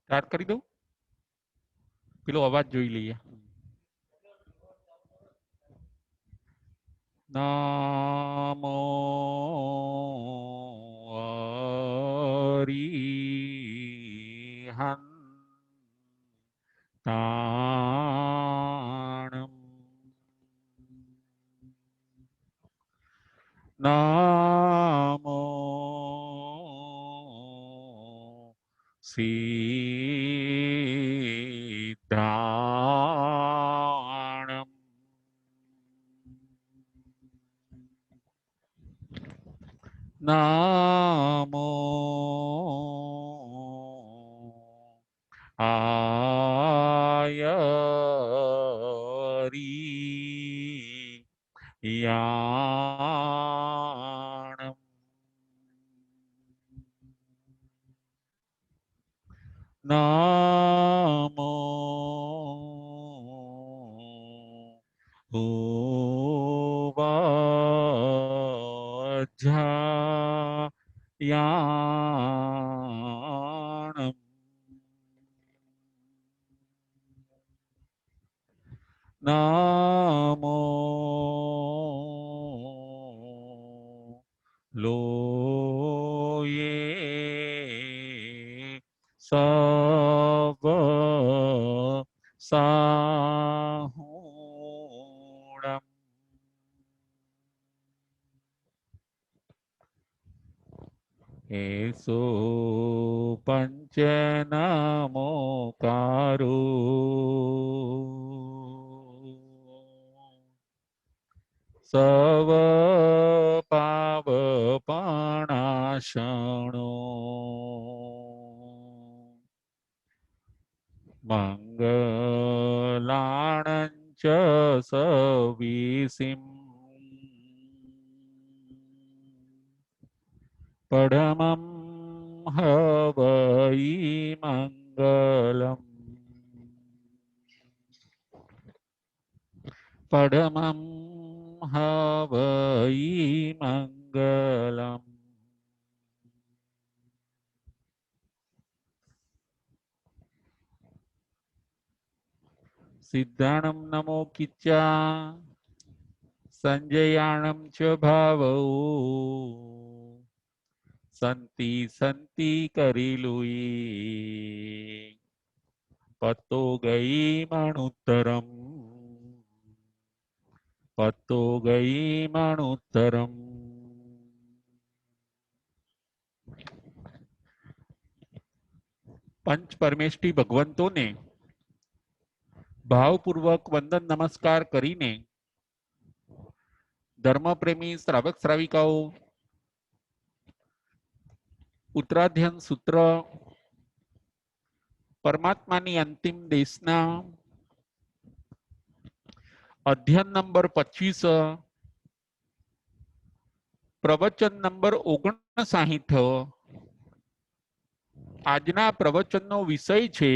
Start કરી દઉં, પેલો અવાજ જોઈ લઈએ. નમો અરિહંતાણં નમો સિદ્ધાણં નમો આયરિયાણં નમો ઉવાજાયાણં નમો લોયે સવ સાહુણં એસો પંચ નમોકારો સવ પાવપણાશણો મંગલાણં ચ સવિસિં પરમં હવૈ મંગલમ પરમં હવૈ મંગલમ. સિદ્ધાણં નમો કિચ્ચા સંજયાણં ચ ભાવૌ સંતિ સંતિ કરીલુઈ પતો ગઈ મણુત્તરમ પતો ગઈ મણુત્તરમ. પંચ પરમેષ્ઠી ભગવંતોને ભાવપૂર્વક વંદન નમસ્કાર કરીને ધર્મપ્રેમી શ્રાવક શ્રાવિકાઓ ઉત્તરાધ્યન સૂત્ર પરમાત્માની અંતિમ દેશના અધ્યયન નંબર 25 પ્રવચન નંબર 59. આજના પ્રવચનનો વિષય છે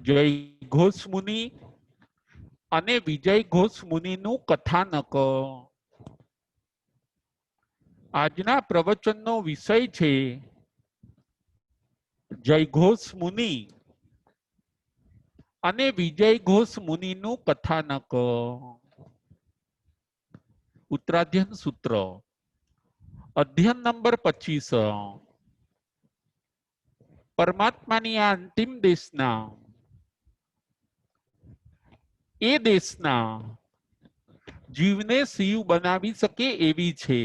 જય ઘોષ મુનિ અને વિજય ઘોષ મુનિનું કથાનક. આજના પ્રવચનનો વિષય છે જય ઘોષ મુનિ અને વિજય ઘોષ મુનિનું કથાનક. ઉત્તરાધ્યન સૂત્ર અધ્યયન નંબર 25 પરમાત્માની આ અંતિમ દેશના એ દેશના જીવને શિવ બનાવી શકે એવી છે.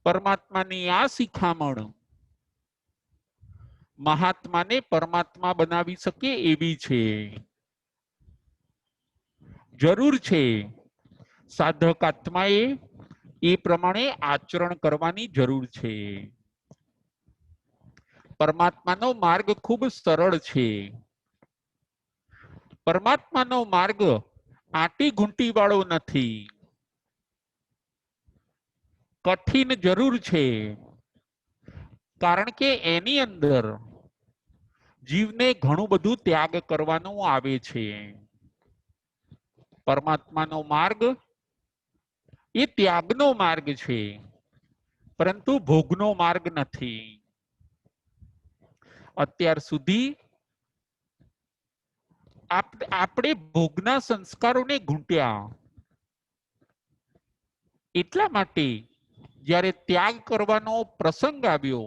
પરમાત્માની આ શિખામણ મહાત્માને પરમાત્મા બનાવી શકે એવી છે. જરૂર છે સાધક આત્માએ એ પ્રમાણે આચરણ કરવાની જરૂર છે. પરમાત્માનો માર્ગ ખૂબ સરળ છે. પરમાત્માનો માર્ગ આંટી ઘૂંટી વાળો નથી. કઠિન જરૂર છે કારણ કે એની અંદર જીવને ઘણું બધું ત્યાગ કરવાનું આવે છે. પરમાત્માનો માર્ગ એ ત્યાગનો માર્ગ છે, પરંતુ ભોગનો માર્ગ નથી. અત્યાર સુધી આપણે ભોગના સંસ્કારોને ઘૂંટ્યા. એટલા માટે જ્યારે ત્યાગ કરવાનો પ્રસંગ આવ્યો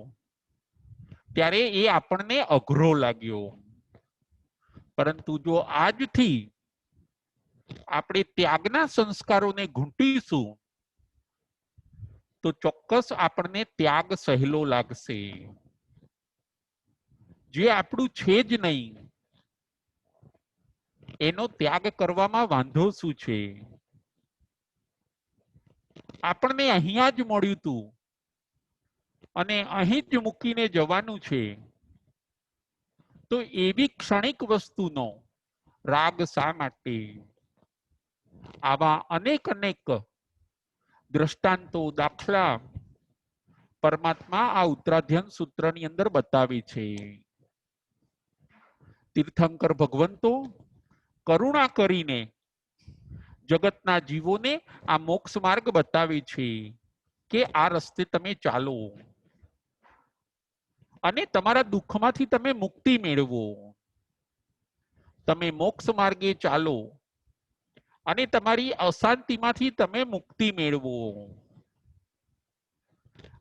ત્યારે એ આપણને અઘરો લાગ્યો. પરંતુ જો આજથી આપણે ત્યાગના સંસ્કારોને ઘૂંટીશું તો ચોક્કસ આપણને ત્યાગ સહેલો લાગશે. જે આપણું છે જ નહીં એનો ત્યાગ કરવામાં વાંધો શું છે? આપણને અહીંયા જ મળ્યું હતું અને અહીં જ મૂકીને જવાનું છે, તો એવી ક્ષણિક વસ્તુનો રાગ શા માટે? આવા અનેક દ્રષ્ટાંતો, દાખલા પરમાત્મા આ ઉત્તરાધ્યન સૂત્રની અંદર બતાવે છે. તીર્થંકર ભગવંતો કરુણા કરીને જગતના જીવોને આ મોક્ષ માર્ગ બતાવે છે કે આ રસ્તે તમે ચાલો અને તમારા દુઃખમાંથી તમે મુક્તિ મેળવો. તમે મોક્ષ માર્ગે ચાલો અને તમારી અશાંતિમાંથી તમે મુક્તિ મેળવો.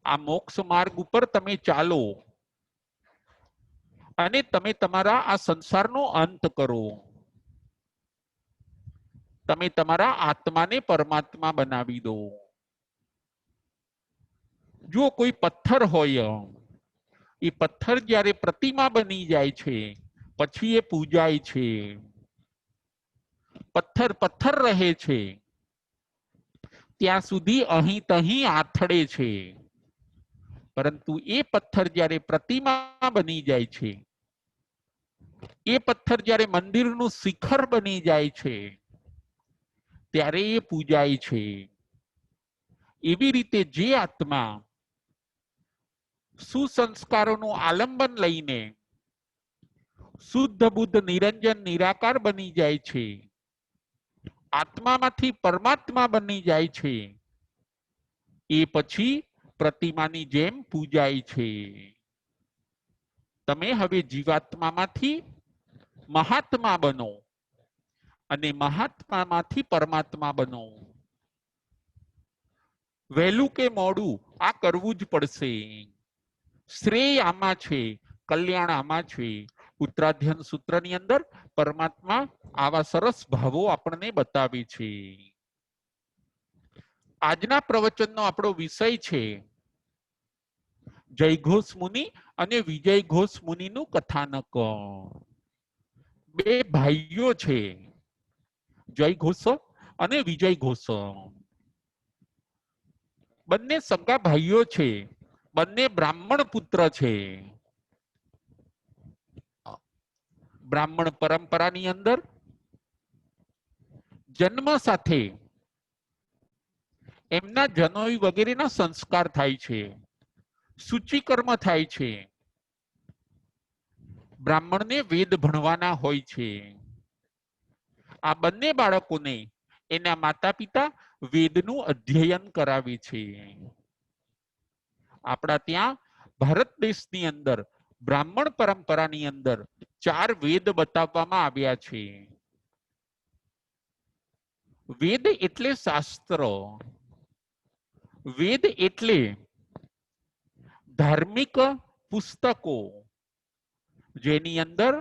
આ મોક્ષ માર્ગ ઉપર તમે ચાલો અને તમે તમારા આ સંસારનો અંત કરો. તમે તમારા આત્માને પરમાત્મા બનાવી દો. જો કોઈ પથ્થર હોય, એ પથ્થર જ્યારે પ્રતિમા બની જાય છે પછી એ પૂજાય છે. પથ્થર પથ્થર રહે છે ત્યાં સુધી અહીં તહીં આથડે છે, પરંતુ એ પથ્થર જ્યારે પ્રતિમા બની જાય છે, એ પથ્થર જ્યારે મંદિરનું શિખર બની જાય છે ત્યારે એ પૂજાય છે. એવી રીતે જે આત્મા સુસંસ્કારોનું આલંબન લઈને શુદ્ધ બુદ્ધ નિરંજન નિરાકાર બની જાય છે, આત્મામાંથી પરમાત્મા બની જાય છે, એ પછી પ્રતિમાની જેમ પૂજાય છે. તમે હવે જીવાત્મામાંથી મહાત્મા બનો અને મહાત્મામાંથી પરમાત્મા બનો. વહેલું કે મોડું આ કરવું જ પડશે. શ્રેય આમાં છે, કલ્યાણ આમાં છે. ઉત્તરાધ્યન સૂત્રની અંદર પરમાત્મા આવા સરસ ભાવો આપણને બતાવે છે. આજના પ્રવચનનો આપણો વિષય છે જય ઘોષ મુનિ અને વિજય ઘોષ મુનિનું કથાનક. બે ભાઈઓ છે, જય ઘોષ અને વિજય ઘોષ. બંને સગા ભાઈઓ છે, બંને બ્રાહ્મણ પુત્ર છે. બ્રાહ્મણ પરંપરાની અંદર જન્મ સાથે એમના જનોઈ વગેરેના સંસ્કાર થાય છે, સૂચિકર્મ થાય છે. બ્રાહ્મણને વેદ ભણવાના હોય છે. આ બંને બાળકોને એના માતા પિતા વેદનું અધ્યયન કરાવે છે. આપણા ત્યાં ભારત દેશની અંદર બ્રાહ્મણ પરંપરાની અંદર 4 વેદ બતાવવામાં આવ્યા છે. વેદ એટલે શાસ્ત્ર. વેદ એટલે ધાર્મિક પુસ્તકો જેની અંદર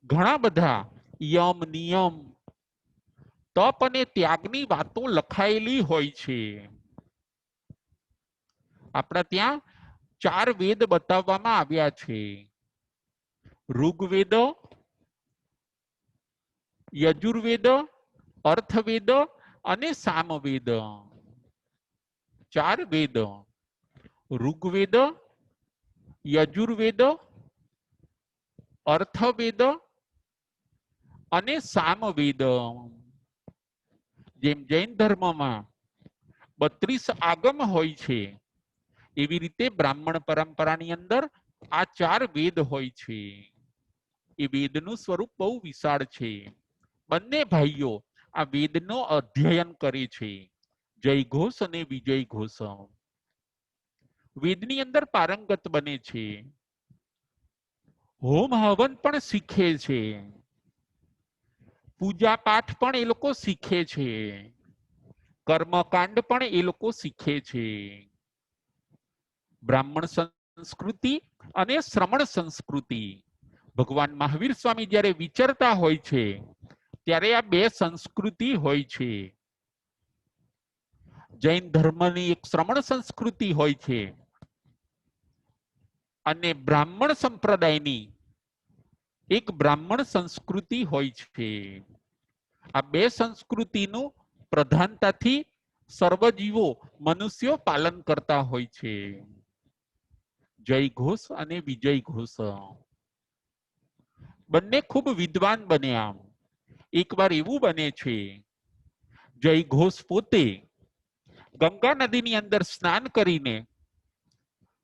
ઘણા બધા યમ નિયમ તપ અને ત્યાગની વાતો લખાયેલી હોય છે. આપણા ત્યાં 4 વેદ બતાવવામાં આવ્યા છે. ઋગ્વેદ, યજુર્વેદ, અર્થવેદ અને સામવેદ. 4 વેદ: ઋગ્વેદ, યજુર્વેદ, અર્થવેદ અને સામવેદ. જેમ જૈન ધર્મમાં 32 આગમ હોય છે, એવી રીતે બ્રાહ્મણ પરંપરાની અંદર આ 4 વેદ હોય છે. એ વેદનું સ્વરૂપ બહુ વિશાળ છે. બંને ભાઈઓ આ વેદનો અધ્યયન કરે છે, જય ઘોષ અને વિજય ઘોષ. વેદની અંદર પારંગત બને છે, હોમ હવન પણ શીખે છે, પૂજા પાઠ પણ એ લોકો શીખે છે, કર્મકાંડ પણ એ લોકો શીખે છે. બ્રાહ્મણ સંસ્કૃતિ અને શ્રમણ સંસ્કૃતિ, ભગવાન મહાવીર સ્વામી જ્યારે વિચરતા હોય છે ત્યારે આ બે સંસ્કૃતિ હોય છે. જૈન ધર્મની એક શ્રમણ સંસ્કૃતિ હોય છે અને બ્રાહ્મણ સંપ્રદાયની એક બ્રાહ્મણ સંસ્કૃતિ હોય છે. આ બે સંસ્કૃતિનું પ્રધાનતાથી સર્વજીવો મનુષ્યો પાલન કરતા હોય છે. જય ઘોષ અને વિજય ઘોષ બંને ખૂબ વિદ્વાન બન્યા. એકવાર એવું બને છે, જય ઘોષ પોતે ગંગા નદીની અંદર સ્નાન કરીને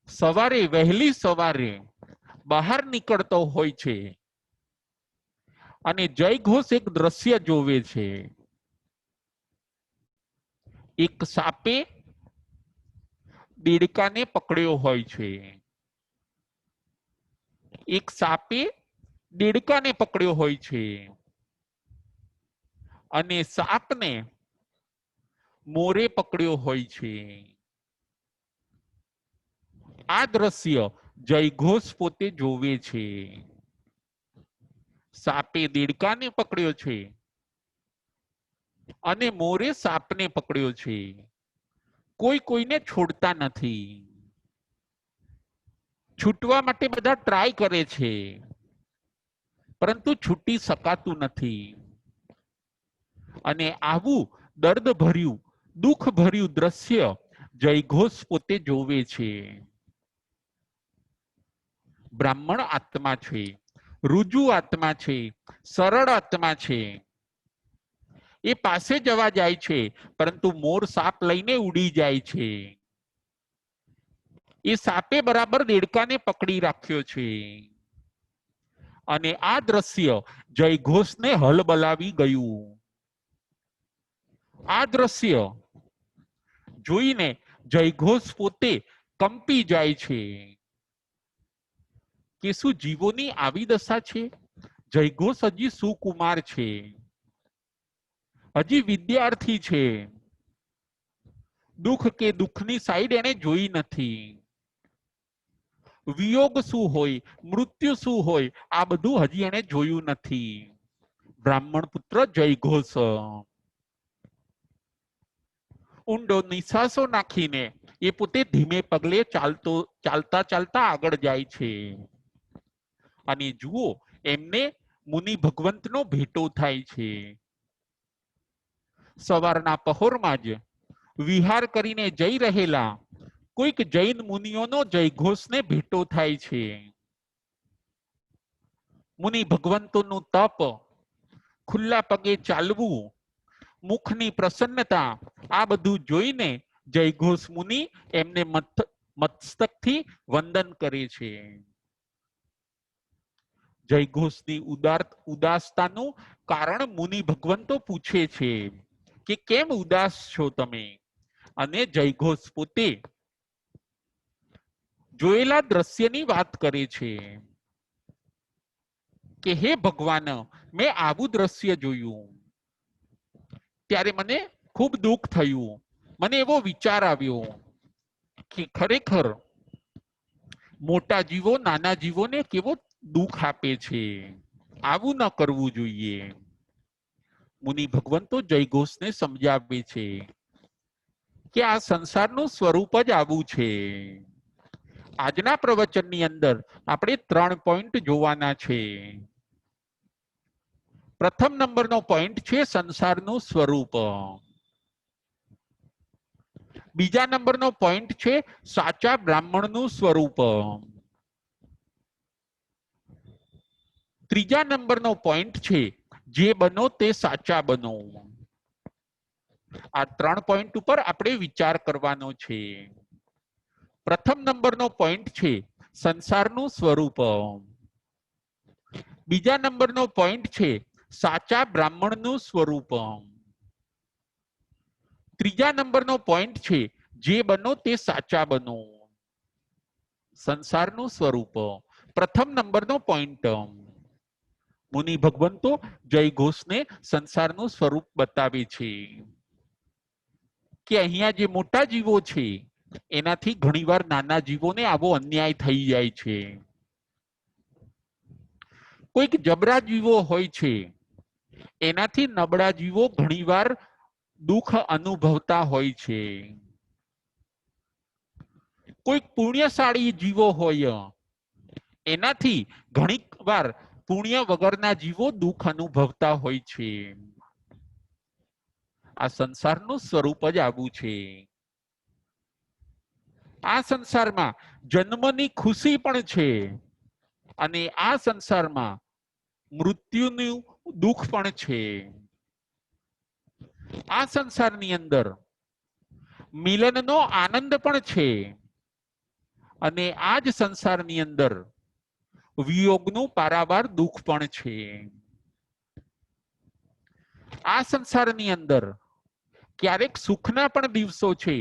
સવારે વહેલી સવારે બહાર નીકળતો હોય છે અને જય ઘોષ એક દ્રશ્ય જોવે છે. એક સાપે દેડકાને પકડ્યો હોય છે. એક સાપે દેડકાને પકડ્યો હોય છે અને સાપને મોરે પકડ્યો હોય છે. આ દ્રશ્ય જયઘોષ પોતે જોવે છે. સાપે દેડકાને પકડ્યો છે અને મોરે સાપને પકડ્યો છે. કોઈ કોઈને છોડતા નથી. છૂટવા માટે બધા ટ્રાય કરે છે પરંતુ છૂટી શકાતું નથી. અને આવું દર્દ ભર્યું દુઃખ ભર્યું દ્રશ્ય જયઘોષ પોતે જોવે છે. બ્રાહ્મણ આત્મા છે, રુજુ આત્મા છે, સરળ આત્મા છે. એ પાસે જવા જાય છે પરંતુ મોર સાપ લઈને ઉડી જાય છે. એ સાપે બરાબર દેડકાને પકડી રાખ્યો છે અને આ દ્રશ્ય જયઘોષને હલબલાવી ગયું. આ દ્રશ્ય જોઈને જયઘોષ પોતે કંપી જાય છે કે શું જીવોની આવી દશા છે? જયઘોષ હજી સુકુમાર છે, હજી વિદ્યાર્થી છે. દુઃખ કે દુઃખની સાઈડ એને જોઈ નથી. વિયોગ શું હોય, મૃત્યુ શું હોય, આ બધું હજી એને જોયું નથી. બ્રાહ્મણ પુત્ર જયઘોષ ઊંડો નિશ્વાસો નાખીને એ પોતે ધીમે પગલે ચાલતા ચાલતા આગળ જાય છે અને જુઓ એમને મુનિ ભગવંતનો ભેટો થાય છે. સવારના પહોરમાં જ વિહાર કરીને જઈ રહેલા કોઈક જૈન મુનિઓનો જયઘોષને ભેટો થાય છે. મુનિ ભગવંતોનું તપ, ખુલ્લા પગે ચાલવું, મુખની પ્રસન્નતા, આ બધું જોઈને જયઘોષ મુનિ એમને મસ્તકથી વંદન કરે છે. જયઘોષની ઉદાસતાનું કારણ મુનિ ભગવંતો પૂછે છે કે કેમ ઉદાસ છો તમે? અને જયઘોષ પોતે જોયેલા દ્રશ્યની વાત કરે છે કે હે ભગવાન, મેં આવું દ્રશ્ય જોયું ત્યારે મને ખૂબ દુઃખ થયું. મને એવો વિચાર આવ્યો કે ખરેખર મોટા જીવો નાના જીવોને કેવો દુઃખ આપે છે, આવું ન કરવું જોઈએ. મુનિ ભગવંતો જયઘોષને સમજાવે છે કે આ સંસારનું સ્વરૂપ જ આવું છે. આજના પ્રવચનની અંદર આપણે 3 પોઈન્ટ જોવાના છે. પ્રથમ નંબરનો પોઈન્ટ છે સંસારનું સ્વરૂપ. બીજા નંબરનો પોઈન્ટ છે સાચા બ્રાહ્મણનું સ્વરૂપ. ત્રીજા નંબરનો પોઈન્ટ છે જે બનો તે સાચા બનો. આ 3 પોઈન્ટ ઉપર આપણે વિચાર કરવાનો છે. પ્રથમ નંબરનો પોઈન્ટ છે સંસારનું સ્વરૂપ. બીજા નંબરનો પોઈન્ટ છે સાચા બ્રાહ્મણનું સ્વરૂપ. ત્રીજા નંબરનો પોઈન્ટ છે જે બનો તે સાચા બનો. સંસારનું સ્વરૂપ પ્રથમ નંબરનો પોઈન્ટ મુનિ ભગવંતો જય ઘોષને સંસારનું સ્વરૂપ બતાવે છે કે અહીંયા જે મોટા જીવો છે એનાથી ઘણીવાર નાના જીવોને આવો અન્યાય થઈ જાય છે. કોઈક જબરા જીવો હોય છે એનાથી નબળા જીવો ઘણીવાર દુઃખ અનુભવતા હોય છે. કોઈક પુણ્યશાળી જીવો હોય એનાથી ઘણી વાર પુણ્ય વગરના જીવો દુઃખ અનુભવતા હોય છે. આ સંસારનું સ્વરૂપ જ આવું છે. આ સંસારમાં જન્મની ખુશી પણ છે અને આ સંસારમાં મૃત્યુનું દુઃખ પણ છે. આ સંસારની અંદર મિલનનો આનંદ પણ છે અને આ જ સંસારની અંદર વિયોગનું પારાવાર દુઃખ પણ છે. આ સંસારની અંદર ક્યારેક સુખના પણ દિવસો છે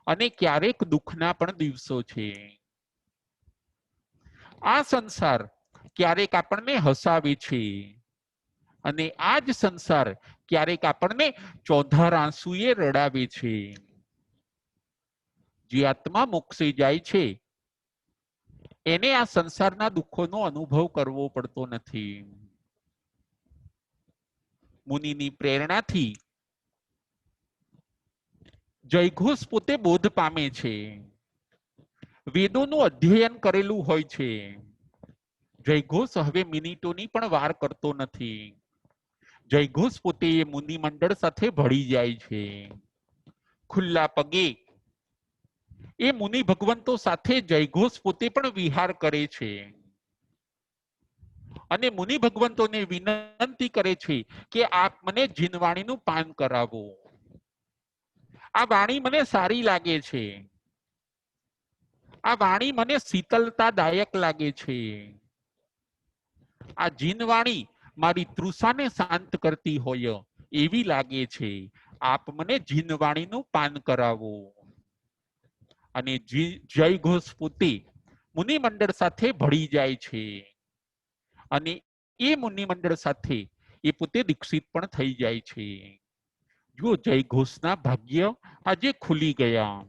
અને ક્યારેક દુઃખના પણ દિવસો છે. આ સંસાર ક્યારેક આપણને હસાવે છે અને આ જ સંસાર ક્યારેક આપણને ચોધાર આંસુએ રડાવે છે. જે આત્મા મોક્ષે જાય છે એને આ સંસારના દુઃખોનો અનુભવ કરવો પડતો નથી. મુનિની પ્રેરણાથી જયઘોષ પોતે બોધ પામે છે. વેદોનું અધ્યયન કરેલું હોય છે. જયઘોષ હવે મિનિટોની પણ વાર કરતો નથી. જયઘોષ પોતે એ મુનિ મંડળ સાથે ભળી જાય છે. ખુલ્લા પગે એ મુનિ ભગવંતો સાથે જયઘોષ પોતે પણ વિહાર કરે છે અને મુનિ ભગવંતોને વિનંતી કરે છે કે આપ મને જીનવાણીનું પાન કરાવો. આ વાણી મને સારી લાગે છે. આ વાણી મને શીતલતાદાયક લાગે છે. આ જીનવાણી મારી તૃષાને શાંત કરતી હોય એવી લાગે છે. આપ મને જીનવાણીનું પાન કરાવો. અને જયઘોષ પોતે મુનિ મંડળ સાથે ભળી જાય છે અને એ મુનિ મંડળ સાથે એ પોતે દીક્ષિત પણ થઈ જાય છે. જો જયઘોષના ભાગ્ય આજે ખુલી ગયા.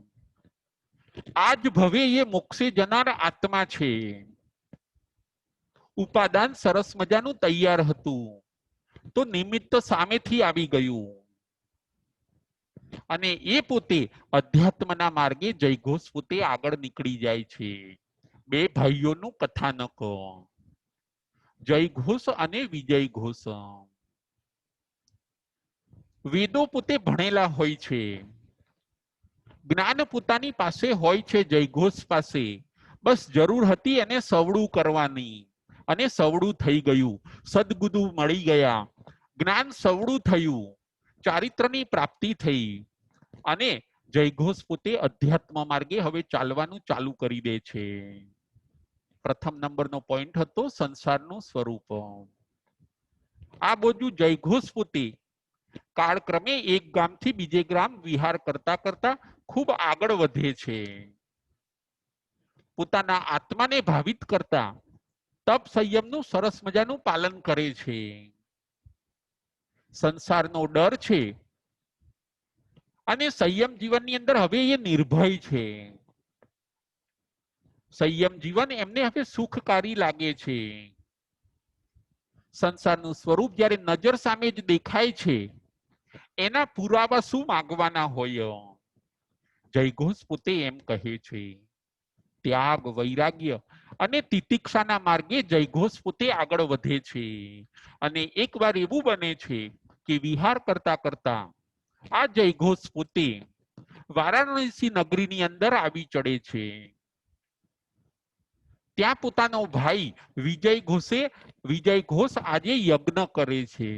આજ ભવે એ મોક્ષે જનાર આત્મા છે. ઉપાદાન સરસ મજાનું તૈયાર હતું તો નિમિત્ત સામેથી આવી ગયું અને એ પોતે અધ્યાત્મના માર્ગે જયઘોષ પોતે આગળ નીકળી જાય છે. બે ભાઈઓનું કથાનક જયઘોષ અને વિજય ઘોષ. વેદો પોતે ભણેલા હોય છે. જ્ઞાન પોતાની પાસે હોય છે જયઘોષ પાસે. બસ જરૂર હતી એને સવડું કરવાની અને સવડું થઈ ગયું. સદગુરુ મળી ગયા. જ્ઞાન સવડું થયું. ચારિત્રની પ્રાપ્તિ થઈ અને જયઘોષ પોતે અધ્યાત્મ માર્ગે હવે ચાલવાનું ચાલુ કરી દે છે. પ્રથમ નંબરનો પોઈન્ટ હતો સંસારનું સ્વરૂપ. આ બાજુ જયઘોષ પોતે કાળક્રમે એક ગામથી બીજે ગામ વિહાર કરતા કરતા ખૂબ આગળ વધે છે. પોતાના આત્માને ભાવિત કરતા તપ સંયમનું સરસ મજાનું પાલન કરે છે. સંસારનો ડર છે અને સંયમ જીવનની અંદર હવે એ નિર્ભય છે. સંયમ જીવન એમને હવે સુખકારી લાગે છે. સંસારનું સ્વરૂપ જ્યારે નજર સામે જ દેખાય છે એના પુરાવા શું માંગવાના હોય. જયઘોષ પોતે એમ કહે છે. ત્યાગ વૈરાગ્ય અને તિતિક્ષાના માર્ગે જયઘોષ પોતે આગળ વધે છે અને એકવાર એવું બને છે કે વિહાર કરતા કરતા આ જયઘોષ પોતે વારાણસી નગરીની અંદર આવી ચડે છે. ત્યાં પોતાનો ભાઈ વિજય ઘોષ આજે યજ્ઞ કરે છે.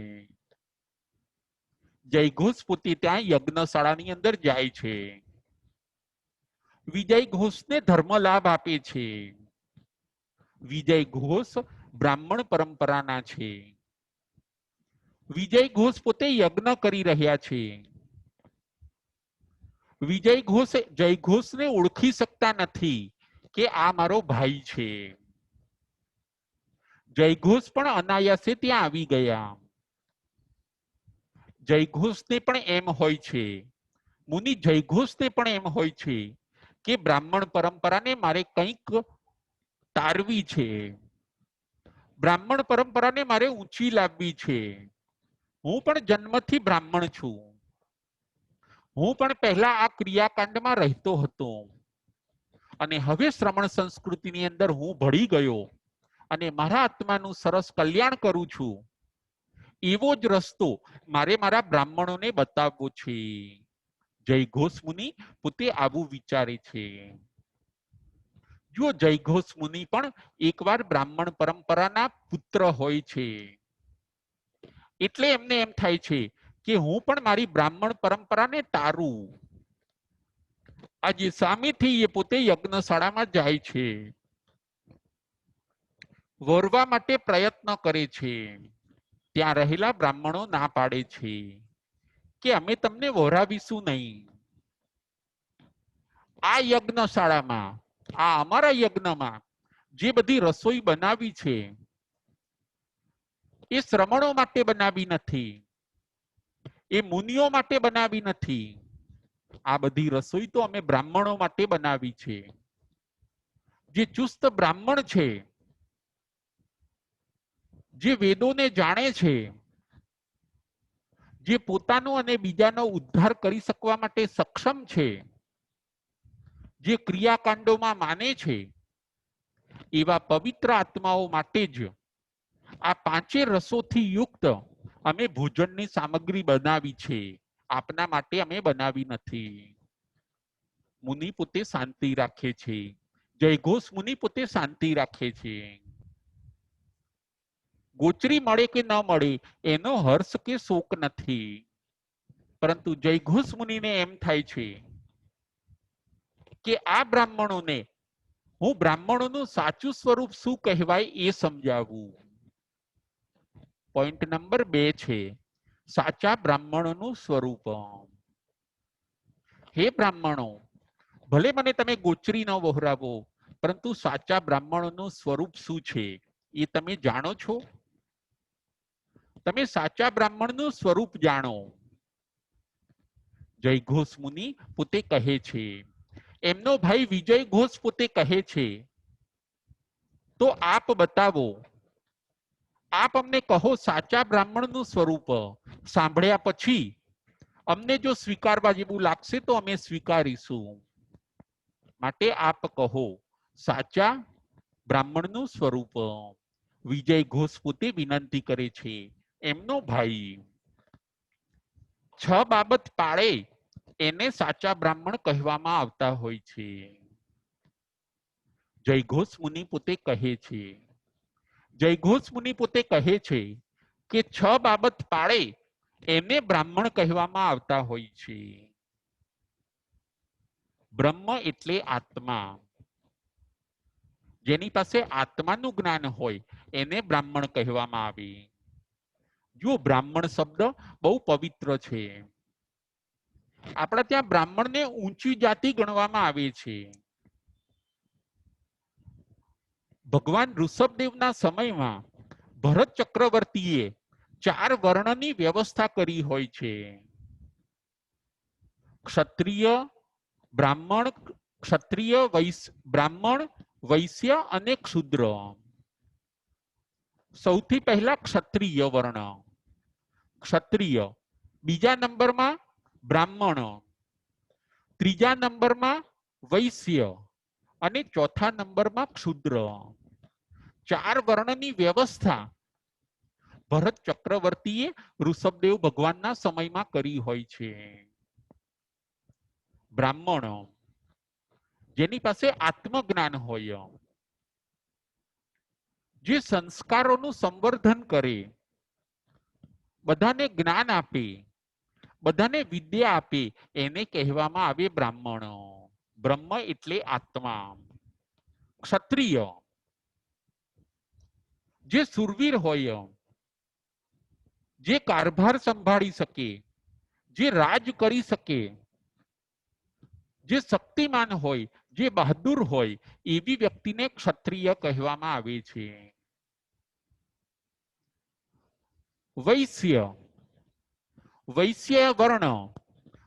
જયઘોષ પોતે ત્યાં યજ્ઞશાળાની અંદર જાય છે. વિજય ઘોષને ધર્મ લાભ આપે છે. વિજય ઘોષ બ્રાહ્મણ પરંપરાના છે. વિજય ઘોષ પોતે યજ્ઞ કરી રહ્યા છે. વિજય ઘોષ જયઘોષને ઓળખી શકતા નથી કે આ મારો ભાઈ છે. જયઘોષ પણ અનાયાસે ત્યાં આવી ગયા. જયઘોષને પણ એમ હોય છે, મુનિ જયઘોષને પણ એમ હોય છે કે બ્રાહ્મણ પરંપરાને મારે કંઈક તારવી છે, બ્રાહ્મણ પરંપરાને મારે ઊંચી લાવવી છે. હું પણ જન્મથી બ્રાહ્મણ છું. હું પણ પહેલા આ ક્રિયાકાંડમાં રહેતો હતો અને હવે શ્રમણ સંસ્કૃતિની અંદર હું ભળી ગયો અને મારા આત્માનું સરસ કલ્યાણ કરું છું. એવો જ રસ્તો મારે મારા બ્રાહ્મણોને બતાવવો છે. જયઘોષ મુનિ પોતે આવું વિચારે છે. જો જયઘોષ મુનિ પણ એકવાર બ્રાહ્મણ પરંપરાના પુત્ર હોય છે, એટલે એમને એમ થાય છે કે હું પણ મારી બ્રાહ્મણ પરંપરાને તારું. આજે સામેથી એ પોતે યજ્ઞશાળામાં જાય છે, વરવા માટે પ્રયત્ન કરે છે. ત્યાં રહેલા બ્રાહ્મણો ના પાડે છે કે અમે તમને વરાવીશું નહીં. આ યજ્ઞશાળામાં, આ અમારા યજ્ઞમાં જે બધી રસોઈ બનાવી છે એ શ્રમણો માટે બનાવી નથી, એ મુનિઓ માટે બનાવી નથી. આ બધી રસોઈ તો અમે બ્રાહ્મણો માટે બનાવી છે. જે ચુસ્ત બ્રાહ્મણ છે, જે વેદોને જાણે છે, જે પોતાનો અને બીજાનો ઉદ્ધાર કરી શકવા માટે સક્ષમ છે, જે ક્રિયાકાંડોમાં માને છે, એવા પવિત્ર આત્માઓ માટે જ આ પાંચે રસોથી યુક્ત અમે ભોજનની સામગ્રી બનાવી છે. આપના માટે અમે બનાવી નથી. મુનિ પોતે શાંતિ રાખે છે. જયઘોષ મુનિ પોતે શાંતિ રાખે છે. ગોચરી મળે કે ન મળે એનો હર્ષ કે શોક નથી, પરંતુ જયઘોષ મુનિને એમ થાય છે કે આ બ્રાહ્મણોને હું બ્રાહ્મણોનું સાચું સ્વરૂપ શું કહેવાય એ સમજાવું. પોઈન્ટ નંબર 2 છે સાચા બ્રાહ્મણોનું સ્વરૂપ. હે બ્રાહ્મણો, ભલે મને તમે ગોચરી ન વહોરાવો, પરંતુ સાચા બ્રાહ્મણોનું સ્વરૂપ શું છે એ તમે જાણો છો? તમે સાચા બ્રાહ્મણનું સ્વરૂપ જાણો. જયઘોષ મુનિ પોતે કહે છે, એમનો ભાઈ વિજય ઘોષ પોતે કહે છે, તો આપ બતાવો, આપ અમને કહો સાચા બ્રાહ્મણનું સ્વરૂપ. સાંભળ્યા પછી અમને જો સ્વીકારવા જેવું લાગશે તો અમે સ્વીકારીશું. માટે આપ કહો સાચા બ્રાહ્મણનું સ્વરૂપ. વિજય ઘોષ પોતે વિનંતી કરે છે, એમનો ભાઈ 6 બાબત પાળે એને સાચા બ્રાહ્મણ કહેવામાં આવતા હોય છે. જયઘોષ મુનિ પોતે કહે છે, જયઘોષ મુનિ પોતે કહે છે કે 6 બાબત પાળે એને બ્રાહ્મણ કહેવામાં આવતા હોય છે. બ્રહ્મ એટલે આત્મા. જેની પાસે આત્માનું જ્ઞાન હોય એને બ્રાહ્મણ કહેવામાં આવે. જો બ્રાહ્મણ શબ્દ બહુ પવિત્ર છે. આપણા ત્યાં બ્રાહ્મણને ઊંચી જાતિ ગણવામાં આવે છે. ભગવાન ઋષભદેવના સમયમાં ભરત ચક્રવર્તીએ 4 વર્ણની વ્યવસ્થા કરી હોય છે. ક્ષત્રિય, બ્રાહ્મણ, ક્ષત્રિય, બ્રાહ્મણ, વૈશ્ય અને ક્ષુદ્ર. સૌથી પહેલા ક્ષત્રિય વર્ણ, ક્ષત્રિય, બીજા નંબરમાં બ્રાહ્મણ, ત્રીજા નંબરમાં વૈશ્ય અને ચોથા નંબરમાં ક્ષુદ્ર. 4 વર્ણની વ્યવસ્થા ભરત ચક્રવર્તીએ ઋષભદેવ ભગવાનના સમયમાં કરી હોય છે. બ્રાહ્મણ જેની પાસે આત્મજ્ઞાન હોય, જે સંસ્કારોનું સંવર્ધન કરે, બધાને જ્ઞાન આપે, બધાને વિદ્યા આપે, એને કહેવામાં આવે બ્રાહ્મણ. બ્રહ્મ એટલે આત્મા. ક્ષત્રિય જે સુરવીર હોય, જે કારભાર સંભાળી શકે, જે રાજ કરી શકે, જે શક્તિમાન હોય, જે બહાદુર હોય એવી વ્યક્તિને ક્ષત્રિય કહેવામાં આવે છે. વૈશ્ય, વૈશ્ય વર્ણ,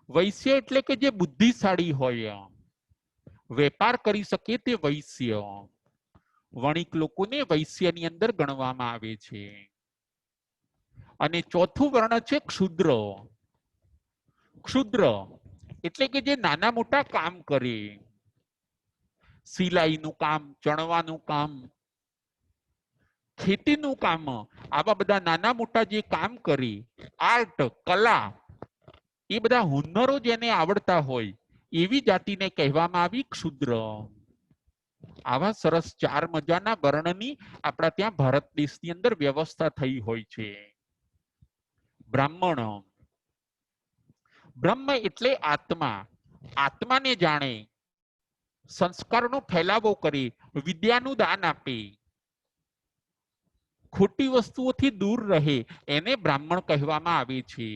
વૈશ્ય એટલે કે જે બુદ્ધિશાળી હોય, વેપાર કરી શકે તે વૈશ્ય. વણિક લોકોને વૈશ્યની અંદર ગણવામાં આવે છે. અને ચોથું વર્ણ છે ક્ષુદ્ર. ક્ષુદ્ર એટલે કે જે નાના મોટા કામ કરે, સિલાઈનું કામ, ચણવાનું કામ, ખેતીનું કામ, આવા બધા નાના મોટા જે કામ કરે, આર્ટ, કલા, એ બધા હુનરો જેને આવડતા હોય એવી જાતિને કહેવામાં આવી ક્ષુદ્ર. આવા સરસ ચાર મજાના વર્ણની આપણા ત્યાં ભારત દેશની અંદર વ્યવસ્થા થઈ હોય છે. બ્રાહ્મણ, બ્રહ્મ એટલે આત્મા, આત્માને જાણે, સંસ્કારનો ફેલાવો કરે, વિદ્યાનું દાન આપે, ખોટી વસ્તુઓથી દૂર રહે, એને બ્રાહ્મણ કહેવામાં આવે છે.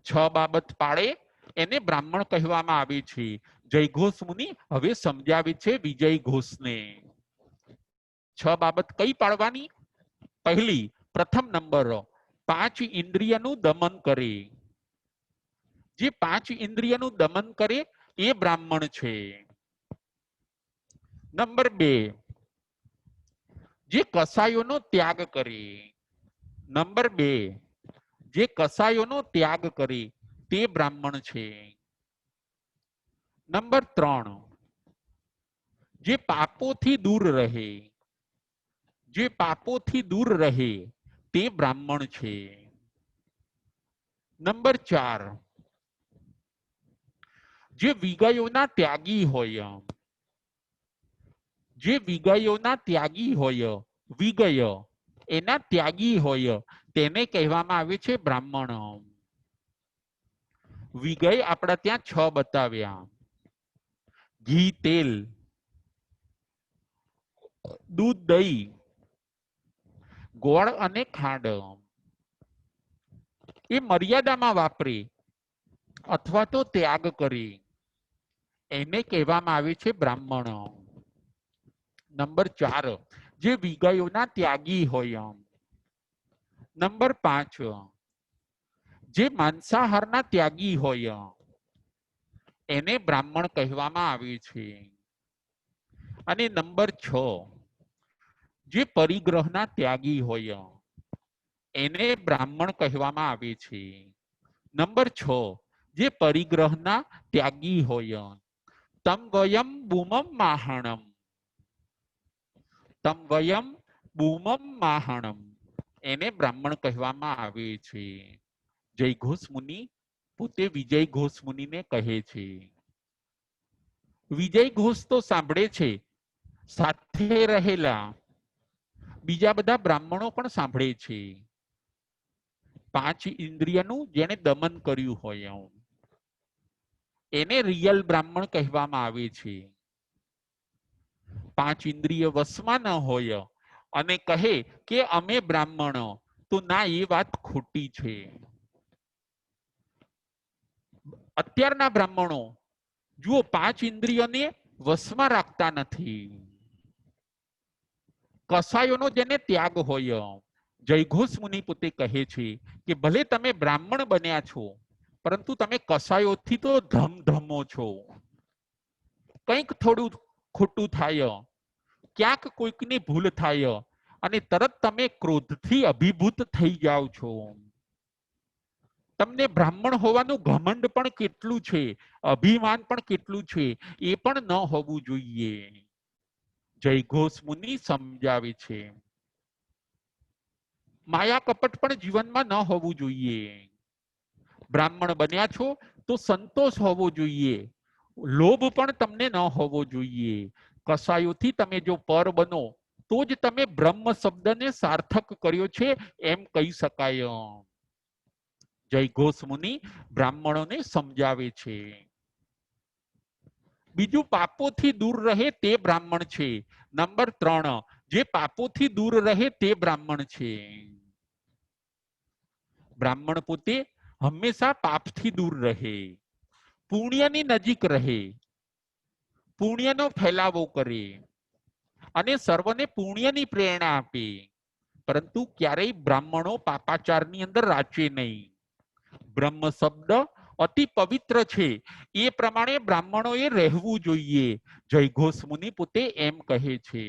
6 બાબત પાળે એને બ્રાહ્મણ કહેવામાં આવે છે. જયઘોષ મુનિ હવે સમજાવે છે વિજય ઘોષને. 6 બાબત કઈ પાળવાની? પહેલી, પ્રથમ નંબર, 5 ઇન્દ્રિયનું દમન કરે. જે 5 ઇન્દ્રિયનું દમન કરે એ બ્રાહ્મણ છે. નંબર 2, જે કસાયોનો ત્યાગ કરે. નંબર 2, જે કસાયોનો ત્યાગ કરે તે બ્રાહ્મણ છે. નંબર 3, જે પાપોથી દૂર રહે, જે પાપોથી દૂર રહે તે બ્રાહ્મણ છે. નંબર 4, જે વિગયોના ત્યાગી હોય, જે વિગયોના ત્યાગી હોય, વિગય એના ત્યાગી હોય તેને કહેવામાં આવે છે બ્રાહ્મણ. વિગય આપણા ત્યાં 6 બતાવ્યા: ઘી, તેલ, દૂધ, દહીં, ગોળ અને ખાંડ. એ મર્યાદામાં વાપરે અથવા તો ત્યાગ કરે એને કહેવામાં આવે છે બ્રાહ્મણ. નંબર 4, જે વિગયોના ત્યાગી હોય. નંબર 5, જે માંસાહારના ત્યાગી હોય એને બ્રાહ્મણ કહેવામાં આવે છે. અને નંબર 6, જે પરિગ્રહના ત્યાગી હોય એને બ્રાહ્મણ કહેવામાં આવે છે. નંબર 6, જે પરિગ્રહના ત્યાગી હોય, તમ વયમ બૂમમ માહણમ, તમ વયમ બૂમમ માહણમ એને બ્રાહ્મણ કહેવામાં આવે છે. જયઘોષ મુનિ પોતે વિજય ઘોષ મુનિને કહે છે. વિજય ઘોષ તો સાંભળે છે, સાથે રહેલા બીજા બધા બ્રાહ્મણો પણ સાંભળે છે. 5 ઇન્દ્રિયનું જેને દમન કર્યું હોય એને રિયલ બ્રાહ્મણ કહેવામાં આવે છે. 5 ઇન્દ્રિય વશમાં ન હોય અને કહે કે અમે બ્રાહ્મણ, તો ના, એ વાત ખોટી છે. અત્યારના બ્રાહ્મણો જુઓ 5 ઇન્દ્રિયોને વશમાં રાખતા નથી. કસાયોનો જેને ત્યાગ હોય, જયઘોષ મુનિ પોતે કહે છે કે ભલે તમે બ્રાહ્મણ બન્યા છો પરંતુ તમે કસાયોથી તો ધમધમો છો. કંઈક થોડું ખોટું થાય, ક્યાંક કોઈકની ભૂલ થાય અને તરત તમે ક્રોધથી અભિભૂત થઈ જાઓ છો. તમને બ્રાહ્મણ હોવાનું ઘમંડ પણ કેટલું છે, અભિમાન પણ કેટલું છે, એ પણ ન હોવું જોઈએ. જયઘોષ મુનિ સમજાવે છે. માયા કપટ પણ જીવનમાં ન હોવું જોઈએ. બ્રાહ્મણ બન્યા છો તો સંતોષ હોવો જોઈએ, લોભ પણ તમને ન હોવો જોઈએ. કસાયોથી તમે જો પર બનો તો જ તમે બ્રહ્મ શબ્દને સાર્થક કર્યો છે એમ કહી શકાય. જયઘોષ મુનિ બ્રાહ્મણોને સમજાવે છે. બીજું, પાપોથી દૂર રહે તે બ્રાહ્મણ છે. નંબર 3, જે પાપોથી દૂર રહે તે બ્રાહ્મણ છે. બ્રાહ્મણ પોતે હંમેશા પાપથી દૂર રહે, પુણ્યની નજીક રહે, પુણ્યનો ફેલાવો કરે અને સર્વને પુણ્યની પ્રેરણા આપે, પરંતુ ક્યારેય બ્રાહ્મણો પાપાચારની અંદર રાચે નહીં. બ્રહ્મ શબ્દ અતિ પવિત્ર છે, એ પ્રમાણે બ્રાહ્મણોએ રહેવું જોઈએ. જયઘોષ મુનિ પોતે એમ કહે છે.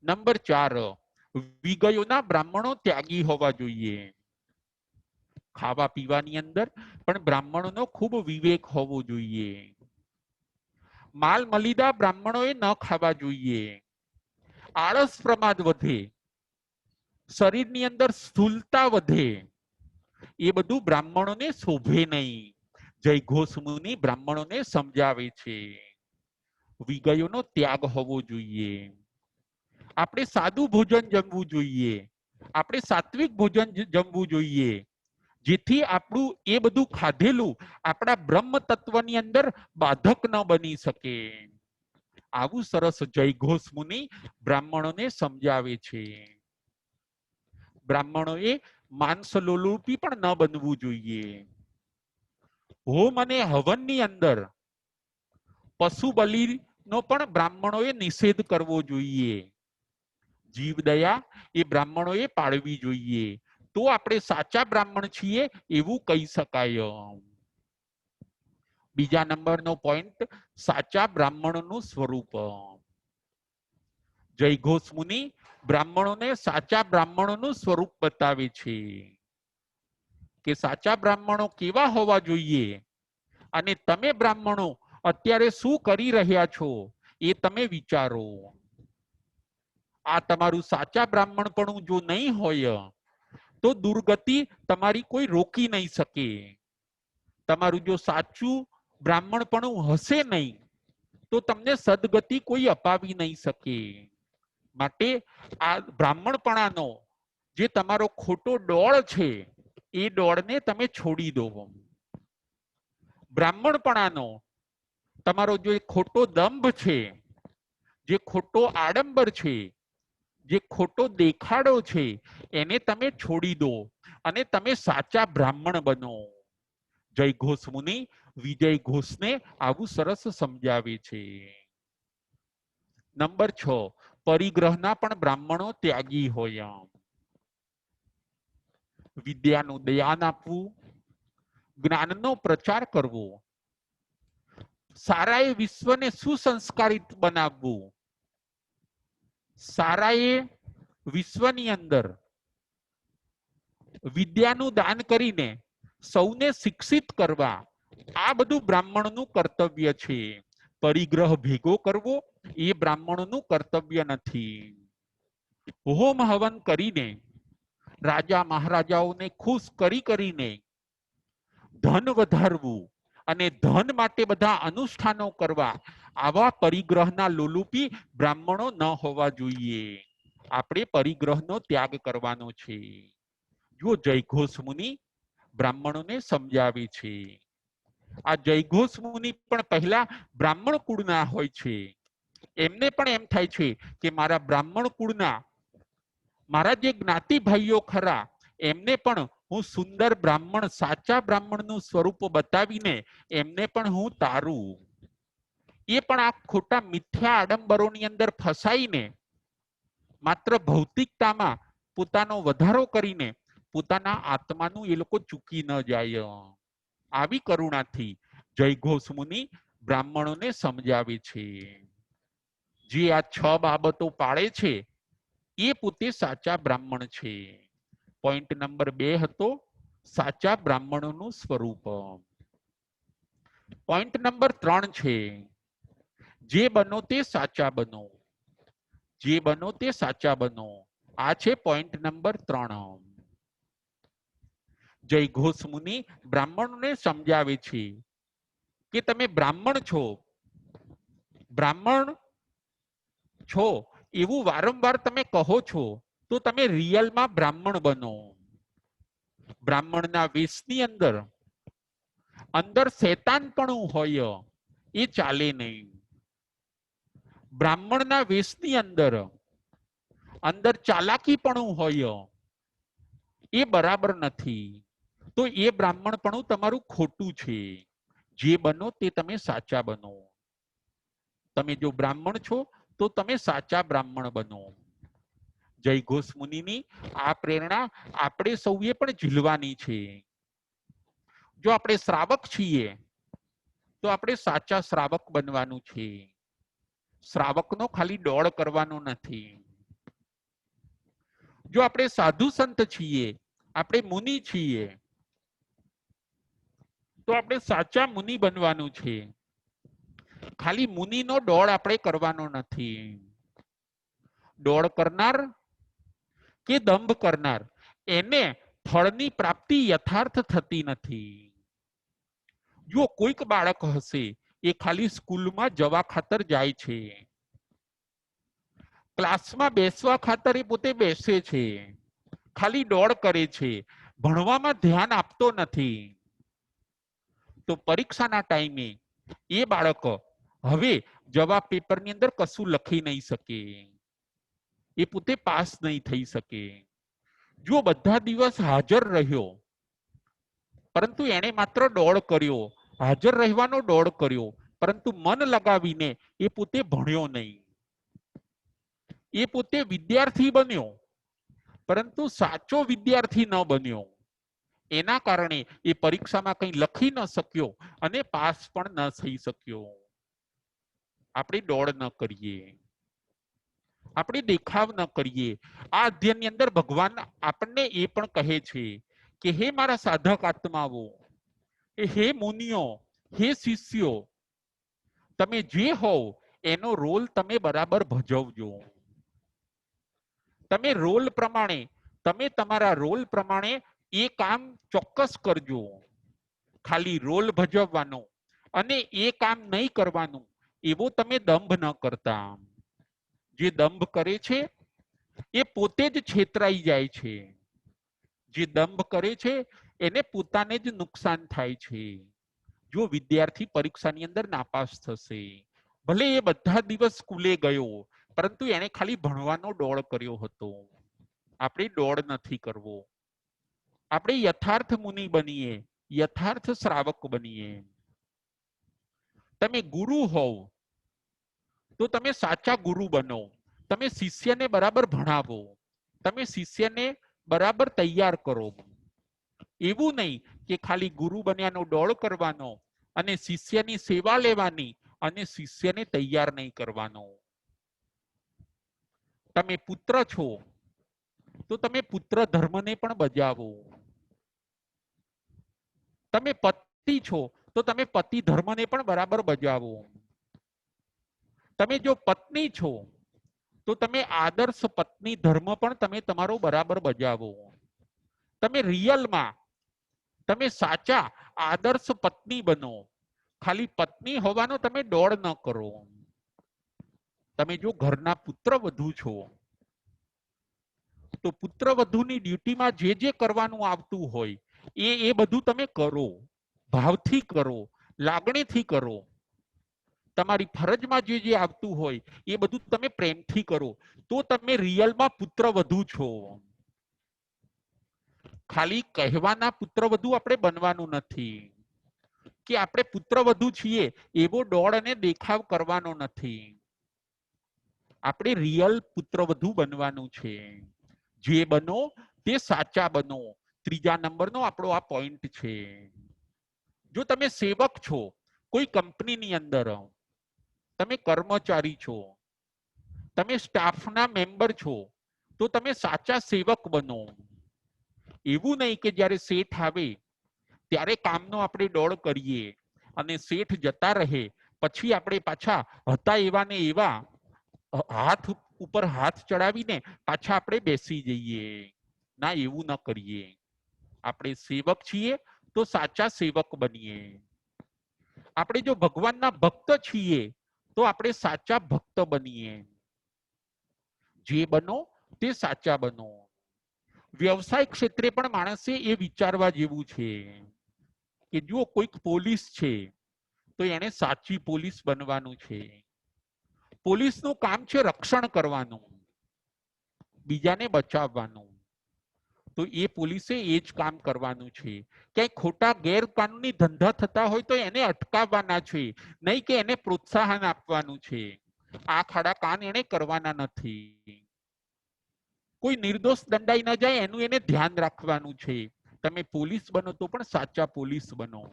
નંબર 4, વિગયોના બ્રાહ્મણો ત્યાગી હોવા જોઈએ. ખાવા પીવાની અંદર પણ બ્રાહ્મણોનો ખૂબ વિવેક હોવો જોઈએ. માલ મલિદા બ્રાહ્મણોએ ન ખાવા જોઈએ. આળસ પ્રમાદ વધે, શરીરની અંદર સ્થૂલતા વધે, એ બધું બ્રાહ્મણોને શોભે નહીં. જયઘોષ મુનિ બ્રાહ્મણોને સમજાવે છે. વિગયોનો ત્યાગ હોવો જોઈએ. આપણે સાદું ભોજન જમવું જોઈએ, આપણે સાત્વિક ભોજન જમવું જોઈએ, જેથી આપણું એ બધું ખાધેલું આપણા બ્રહ્મ તત્વની અંદર બાધક ન બની શકે. આવું સરસ જયઘોષ મુનિ બ્રાહ્મણોને સમજાવે છે. બ્રાહ્મણોએ માંસલોલુપી પણ ન બનવું જોઈએ. હોમ અને હવનની અંદર પશુ બલિનો પણ બ્રાહ્મણોએ નિષેધ કરવો જોઈએ. જીવદયા એ બ્રાહ્મણોએ પાળવી જોઈએ, તો આપણે સાચા બ્રાહ્મણ છીએ એવું કહી શકાય. બીજા નંબરનો પોઈન્ટ, સાચા બ્રાહ્મણનું સ્વરૂપ. જયઘોષ મુનિ બ્રાહ્મણોને સાચા બ્રાહ્મણોનું સ્વરૂપ બતાવે છે કે સાચા બ્રાહ્મણો કેવા હોવા જોઈએ. અને તમે બ્રાહ્મણો અત્યારે શું કરી રહ્યા છો એ તમે વિચારો. આ તમારું સાચા બ્રાહ્મણપણું જો નહીં હોય તો દુર્ગતિ તમારી કોઈ રોકી નહીં શકે. તમારું જો સાચું બ્રાહ્મણપણું હશે નહીં તો તમને સદગતિ કોઈ અપાવી નહીં શકે. માટે આ બ્રાહ્મણપણાનો જે તમારો ખોટો ડોળ છે એ ડોળને તમે છોડી દો. બ્રાહ્મણપણાનો તમારો જે ખોટો દંભ છે, જે ખોટો આડંબર છે, જે ખોટો દેખાડો છે, એને તમે છોડી દો અને તમે સાચા બ્રાહ્મણ બનો. જયઘોષ મુનિ વિજય ઘોષને આવું સરસ સમજાવે છે. નંબર 6, પરિગ્રહના પણ બ્રાહ્મણો ત્યાગી હોય. વિદ્યાનું જ્ઞાન આપવું, જ્ઞાનનો પ્રચાર કરવો, સારાએ વિશ્વને સુસંસ્કારિત બનાવવું, સારાએ વિશ્વની અંદર વિદ્યાનું દાન કરીને સૌને શિક્ષિત કરવા, આ બધું બ્રાહ્મણનું કર્તવ્ય છે. પરિગ્રહ ભેગો કરવો એ બ્રાહ્મણનું કર્તવ્ય નથી. હોમ હવન કરીને રાજા મહારાજાઓને ખુશ કરીને ધન વધારવું અને ધન માટે બધા અનુષ્ઠાનો કરવા, આવા પરિગ્રહના લોલુપી બ્રાહ્મણો ન હોવા જોઈએ. આપણે પરિગ્રહનો ત્યાગ કરવાનો છે. જો જયઘોષ મુનિ બ્રાહ્મણોને સમજાવે છે. આ જયઘોષ મુનિ પણ પહેલા બ્રાહ્મણ કુળના હોય છે. એમને પણ એમ થાય છે કે મારા બ્રાહ્મણ કુળના મારા જે જ્ઞાતિ ભાઈઓ ખરા એમને પણ હું સુંદર બ્રાહ્મણ, સાચા બ્રાહ્મણનું સ્વરૂપ બતાવીને એમને પણ હું તારું. એ પણ આ ખોટા મિથ્યા આડંબરોની અંદર ફસાઈને માત્ર ભૌતિકતામાં પોતાનો વધારો કરીને પોતાના આત્માનું એ લોકો ચૂકી ન જાય. આવી કરુણાથી જયઘોષ મુનિ બ્રાહ્મણોને સમજાવે છે. જે આ 6 બાબતો પાળે છે એ પોતે સાચા બ્રાહ્મણ છે. પોઈન્ટ નંબર 2 હતો સાચા બ્રાહ્મણોનું સ્વરૂપ. પોઈન્ટ નંબર 3 છે જે બનો તે સાચા બનો. જે બનો તે સાચા બનો. આ છે પોઈન્ટ નંબર 3. જયઘોષ મુનિ બ્રાહ્મણોને સમજાવે છે કે તમે બ્રાહ્મણ છો, બ્રાહ્મણ છો એવું વારંવાર તમે કહો છો, તો તમે રિયલમાં બ્રાહ્મણ બનો. બ્રાહ્મણના વેશની અંદર અંદર શેતાનપણું હોય એ ચાલે નહીં. બ્રાહ્મણના વેશની અંદર અંદર ચાલાકીપણું હોય એ બરાબર નથી. તો એ બ્રાહ્મણપણું તમારું ખોટું છે. જે બનો તે તમે સાચા બનો. તમે જો બ્રાહ્મણ છો તો તમે સાચા બ્રાહ્મણ બનો. જય ઘોષ મુનિની આ પ્રેરણા આપણે સૌએ પણ ઝીલવાની છે. જો આપણે શ્રાવક છીએ તો આપણે સાચા શ્રાવક બનવાનું છે. શ્રાવકનો ખાલી દોડ કરવાનો નથી. જો આપણે સાધુ સંત છીએ, આપણે મુનિ છીએ, તો આપણે સાચા મુનિ બનવાનું છે. ખાલી મુનિનો દોડ આપણે કરવાનો નથી. દોડ કરનાર કે દંભ કરનાર એને ફળની પ્રાપ્તિ યથાર્થ થતી નથી. જો કોઈક બાળક હશે એ ખાલી સ્કૂલમાં જવા ખાતર જાય છે, ક્લાસમાં બેસવા ખાતર એ પોતે બેસે છે, ખાલી દોડ કરે છે, ભણવામાં ધ્યાન આપતો નથી, તો પરીક્ષાના ટાઈમે એ બાળક હવે જવાબ પેપરની અંદર કશું લખી નહીં શકે, એ પોતે પાસ નહીં થઈ શકે. જો બધા દિવસ હાજર રહ્યો પરંતુ એને માત્ર દોડ કર્યો, હાજર રહેવાનો દોડ કર્યો, પરંતુ મન લગાવીને એ પોતે ભણ્યો નહીં, એ પોતે વિદ્યાર્થી બન્યો પરંતુ સાચો વિદ્યાર્થી ન બન્યો, એના કારણે એ પરીક્ષામાં કંઈ લખી ન શક્યો અને પાસ પણ ન થઈ શક્યો. આપણે દોડ ન કરીએ, આપણે દેખાવ ન કરીએ. આ અધ્યયનની અંદર ભગવાન આપણને એ પણ કહે છે કે હે મારા સાધક આત્માઓ, હે મુનિઓ, હે શિષ્યો, તમે જે હોવ એનો રોલ તમે બરાબર ભજવજો. તમે રોલ પ્રમાણે, તમે તમારા રોલ પ્રમાણે એ કામ ચોક્કસ કરજો. ખાલી રોલ ભજવવાનો અને એ કામ નહીં કરવાનું એવો તમે દંભ ન કરતા. જે દંભ કરે છે એ પોતે જ છેતરાઈ જાય છે. જે દંભ કરે છે એને પોતાને જ નુકસાન થાય છે. જો વિદ્યાર્થી પરીક્ષાની અંદર નાપાસ થશે, ભલે એ બધા દિવસ સ્કૂલે ગયો પરંતુ એને ખાલી ભણવાનો દોડ કર્યો હતો. આપણે દોડ નથી કરવો. આપણે યથાર્થ મુનિ બનીએ, યથાર્થ શ્રાવક બનીએ. તમે ગુરુ હોવ તો તમે સાચા ગુરુ બનો. તમે શિષ્યને બરાબર ભણાવો, તમે શિષ્યને બરાબર તૈયાર કરો. એવું નહીં કે ખાલી ગુરુ બન્યાનો દોડ કરવાનો અને શિષ્યની સેવા લેવાની અને શિષ્યને તૈયાર નહીં કરવાનો. તમે પુત્ર છો તો તમે પુત્ર ધર્મને પણ બજાવો. તમે પતિ છો તો તમે પતિ ધર્મને પણ બરાબર બજાવો. તમે જો પત્ની છો તો તમે આદર્શ પત્ની ધર્મ પણ તમે તમારો બરાબર બજાવો. તમે રિયલમાં તમે સાચા આદર્શ પત્ની બનો. ખાલી પત્ની હોવાનો તમે દોડ ન કરો. તમે જો ઘરના પુત્રવધુ છો તો પુત્રવધુની ડ્યુટીમાં જે જે કરવાનું આવતું હોય એ બધું તમે કરો, ભાવથી કરો, લાગણીથી કરો. તમારી ફરજમાં જે જે આવતું હોય એ બધું તમે પ્રેમથી કરો, તો તમે રિયલમાં પુત્રવધુ છો. ખાલી કહેવાના પુત્રવધુ આપણે બનવાનું નથી, કે આપણે પુત્રવધુ છીએ એવો દોડ અને દેખાવ કરવાનો નથી. આપણે રિયલ પુત્રવધુ બનવાનું છે. જે બનો તે સાચા બનો. ત્રીજા નંબરનો આપણો આ પોઈન્ટ છે. જો તમે સેવક છો કોઈ કંપનીની અંદર, તમે કર્મચારી છો, તમે સ્ટાફના મેમ્બર છો, તો તમે સાચા સેવક બનો. એવું નહીં કે જ્યારે શેઠ આવે ત્યારે કામનો આપણે દોડ કરીએ અને શેઠ જતા રહે પછી આપણે પાછા હતા એવા ને એવા હાથ ઉપર હાથ ચડાવીને પાછા આપણે બેસી જઈએ. ના, એવું ન કરીએ. આપણે સેવક છીએ તો સાચા સેવક બનીએ. આપણે જો ભગવાનના ભક્ત છીએ તો આપણે સાચા ભક્ત બનીએ. જે બનો તે સાચા બનો. વ્યવસાય ક્ષેત્રે પણ માણસે એ વિચારવા જેવું છે કે જો કોઈક પોલીસ છે તો એને સાચી પોલીસ બનવાનું છે. પોલીસનું કામ છે રક્ષણ કરવાનું, બીજાને બચાવવાનું. તો એ પોલીસે એ જ કામ કરવાનું છે. ક્યાંય ખોટા ગેરકાનૂની ધંધા થતા હોય તો એને અટકાવવાના છે, નહીં કે એને પ્રોત્સાહન આપવાનું છે. આ ખાડા કાન એને કરવાના નથી. કોઈ નિર્દોષ દંડાઈ ન જાય એનું એને ધ્યાન રાખવાનું છે. તમે પોલીસ બનો તો પણ સાચા પોલીસ બનો.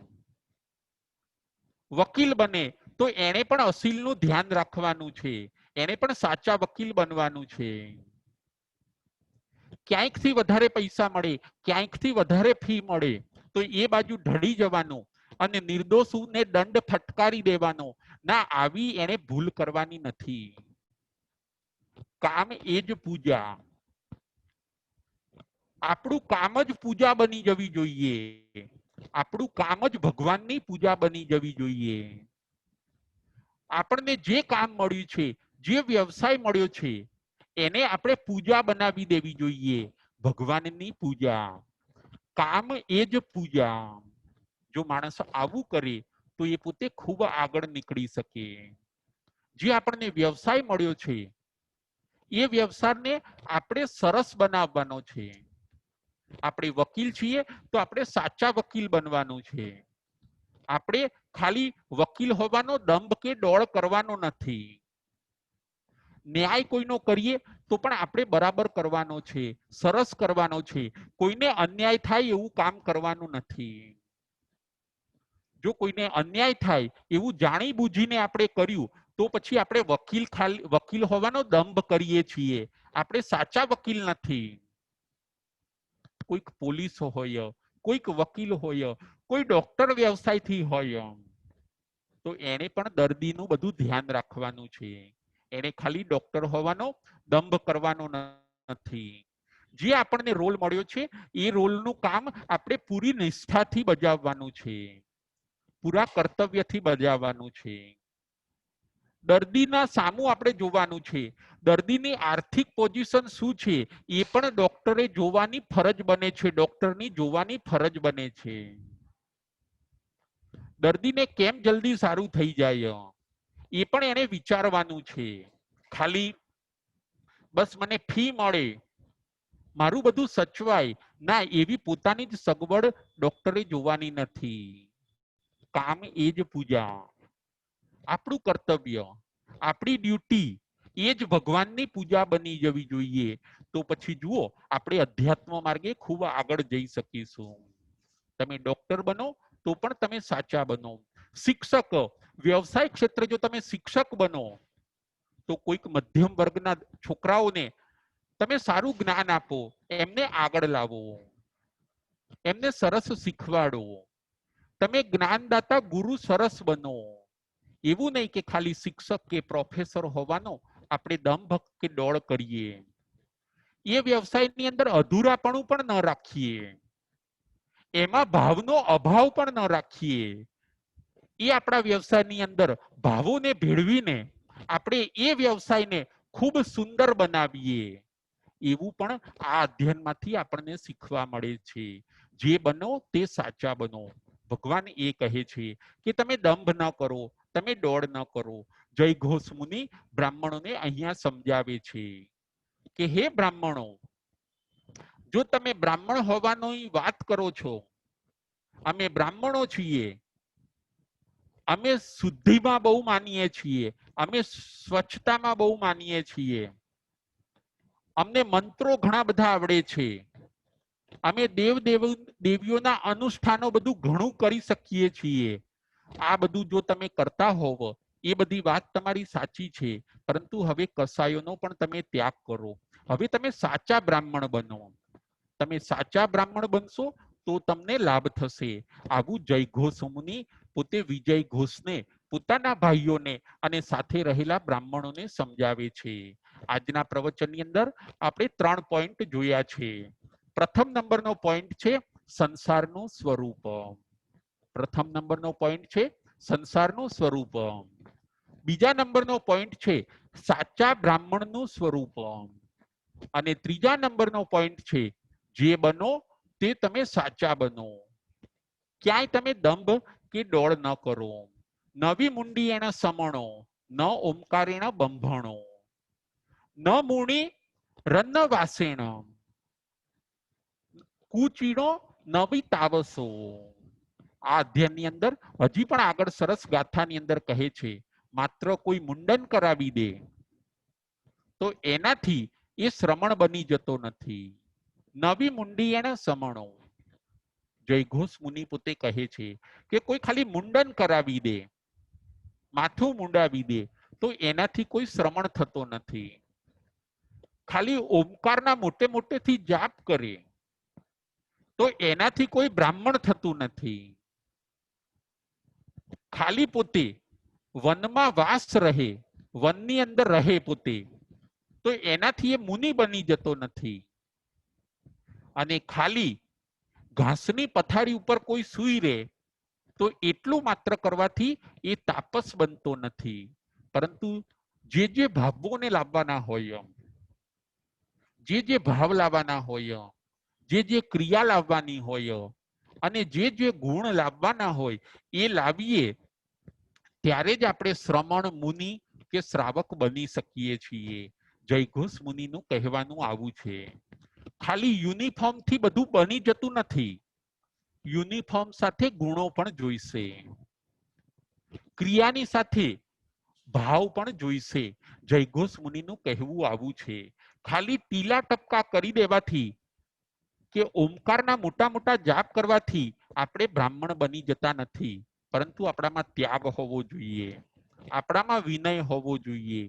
વકીલ બને તો એને પણ અસીલનું ધ્યાન રાખવાનું છે, એને પણ સાચા વકીલ બનવાનું છે. ક્યાંકથી વધારે પૈસા મળે, ક્યાંકથી વધારે ફી મળે તો એ બાજુ ઢળી જવાનું અને નિર્દોષને દંડ ફટકારી દેવાનો. ના, આવી એને ભૂલ કરવાની નથી. કામ એ જ પૂજા. આપણું કામ જ પૂજા બની જવી જોઈએ. આપણું કામ જ ભગવાનની પૂજા બની જવી જોઈએ. આપણને જે કામ મળ્યું છે, જે વ્યવસાય મળ્યો છે, એને આપણે પૂજા બનાવી દેવી જોઈએ. ભગવાનની પૂજા. કામ એ જ પૂજા. જો માણસ આવું કરે તો એ પોતે ખૂબ આગળ નીકળી શકે. જે આપણને વ્યવસાય મળ્યો છે એ વ્યવસાયને આપણે સરસ બનાવવાનો છે. આપણે વકીલ છીએ તો આપણે સાચા વકીલ બનવાનું છે. આપણે ખાલી વકીલ હોવાનો દંભ કે ડોળ કરવાનો નથી. ન્યાય કોઈનો કરીએ તો પણ આપણે બરાબર કરવાનો છે, સરસ કરવાનો છે. કોઈને અન્યાય થાય એવું કામ કરવાનું નથી. જો કોઈને અન્યાય થાય એવું જાણી બુજીને આપણે કર્યું તો પછી આપણે વકીલ હોવાનો દંભ કરીએ છીએ. આપણે સાચા વકીલ નથી. કોઈક પોલીસ હોય, કોઈક વકીલ હોય, કોઈ ડોક્ટર વ્યવસાયથી હોય તો એને પણ દર્દીનું બધું ધ્યાન રાખવાનું છે. એને ખાલી ડોક્ટર હોવાનો દંભ કરવાનો નથી. જે આપણને રોલ મળ્યો છે એ રોલનું કામ આપણે પૂરી નિષ્ઠાથી બજાવવાનું છે, પૂરા કર્તવ્યથી બજાવવાનું છે. દર્દીના સામું આપણે જોવાનું છે. દર્દીની આર્થિક પોઝિશન શું છે એ પણ ડોક્ટરે જોવાની ફરજ બને છે, ડોક્ટરની જોવાની ફરજ બને છે. દર્દીને કેમ જલ્દી સારું થઈ જાય એ પણ એને વિચારવાનું છે. ખાલી બસ મને ફી મળે, મારું બધું સચવાય, ના, એવી પોતાની જ સગવડ ડોક્ટરે જોવાની નથી. કામ એ જ પૂજા. આપણું કર્તવ્ય, આપણી ડ્યુટી એ જ ભગવાનની પૂજા બની જવી જોઈએ. તો પછી જુઓ, આપણે અધ્યાત્મ માર્ગે ખૂબ આગળ જઈ શકીશું. તમે ડોક્ટર બનો તો પણ તમે સાચા બનો. શિક્ષક, વ્યવસાય ક્ષેત્રે જો તમે શિક્ષક બનો તો કોઈક મધ્યમ વર્ગના છોકરાઓને તમે સારું જ્ઞાન આપો, એમને આગળ લાવો, એમને સરસ શીખવાડો. તમે જ્ઞાનદાતા ગુરુ સરસ બનો. એવું નહીં કે ખાલી શિક્ષક કે પ્રોફેસર હોવાનો આપણે દંભ કે ડોળ કરીએ. એ વ્યવસાયની અંદર અધૂરાપણું પણ ન રાખીએ, એમાં ભાવનો અભાવ પણ ન રાખીએ. એ આપણા વ્યવસાયની અંદર ભાવોને ભેળવીને આપણે એ વ્યવસાયને ખૂબ સુંદર બનાવીએ. એવું પણ આ અધ્યયનમાંથી આપણને શીખવા મળે છે. જે બનો તે સાચા બનો. ભગવાન એ કહે છે કે તમે દંભ ન કરો, તમે દોડ ન કરો. જય ઘોષ મુનિ બ્રાહ્મણોને અહીંયા સમજાવે છે કે હે બ્રાહ્મણો, જો તમે બ્રાહ્મણ હોવાની વાત કરો છો, અમે બ્રાહ્મણો છીએ, અમે શુદ્ધિમાં બહુ માનીએ છીએ, અમે સ્વચ્છતામાં બહુ માનીએ છીએ, અમને મંત્રો ઘણા બધા આવડે છે, અમે દેવીઓના અનુષ્ઠાનો બધું ઘણું કરી શકીએ છીએ. આ બધું જો તમે કરતા હોવ એ બધી વાત તમારી સાચી છે, પરંતુ હવે કસાયોનો પણ તમે ત્યાગ કરો. હવે તમે સાચા બ્રાહ્મણ બનો. તમે સાચા બ્રાહ્મણ બનશો તો તમને લાભ થશે. આવું જય ઘોષ મુનિ પોતે વિજય ઘોષને, પોતાના ભાઈઓને અને સાથે રહેલા બ્રાહ્મણોને સમજાવે છે. આજના પ્રવચનની અંદર આપણે 3 પોઈન્ટ જોયા છે. પ્રથમ નંબરનો પોઈન્ટ છે સંસારનું સ્વરૂપ. પ્રથમ નંબરનો પોઈન્ટ છે સંસારનું સ્વરૂપ. બીજા નંબરનો પોઈન્ટ છે સાચા બ્રાહ્મણનું સ્વરૂપ. અને ત્રીજા નંબરનો પોઈન્ટ છે જે બનો તે તમે સાચા બનો. ક્યાંય તમે દંભ કે ડોળ ન કરો. નવી મુંડી એના સમણો, ન ઓમકારેણ બંભણો, ન મૂણી રન્ન વાસેણ, કુચીડો નવી તાવસો. આ અધ્યયનની અંદર હજી પણ આગળ સરસ ગાથાની અંદર કહે છે, માત્ર કોઈ મુંડન કરાવી દે તો એનાથી એ શ્રમણ બની જતો નથી. નવી મુંડી એને સમણો. જયઘોષ મુનિ પોતે કહે છે કે કોઈ ખાલી મુંડન કરાવી દે, માથું મુંડાવી દે તો એનાથી કોઈ શ્રમણ થતો નથી. ખાલી ઓમકારના મોટે મોટેથી જાપ કરે તો એનાથી કોઈ બ્રાહ્મણ થતું નથી. ખાલી પોતે વનમાં વાસ રહે, વનની અંદર રહે પોતે, તો એનાથી એ મુનિ બની જતો નથી. અને ખાલી ઘાસની પથારી ઉપર કોઈ સૂઈ રહે તો એટલું માત્ર કરવાથી એ તાપસ બનતો નથી. પરંતુ જે ભાવોને લાવવાના હોય, જે ભાવ લાવવાના હોય, જે ક્રિયા લાવવાની હોય અને જે ગુણ લાવવાના હોય એ લાવીએ ત્યારે જ આપણે શ્રમણ મુનિ કે શ્રાવક બની શકીએ છીએ. જયઘોષ મુનિનું કહેવાનું આવું છે. ખાલી યુનિફોર્મ થી બધું બની જતું નથી. યુનિફોર્મ સાથે ગુણો પણ જોઈશે, ક્રિયાની સાથે ભાવ પણ જોઈશે. જયઘોષ મુનિનું કહેવું આવું છે. ખાલી ટીલા ટપકા કરી દેવાથી કે ઓમકારના મોટા મોટા જાપ કરવાથી આપણે બ્રાહ્મણ બની જતા નથી. પરંતુ આપણામાં ત્યાગ હોવો જોઈએ, આપણામાં વિનય હોવો જોઈએ,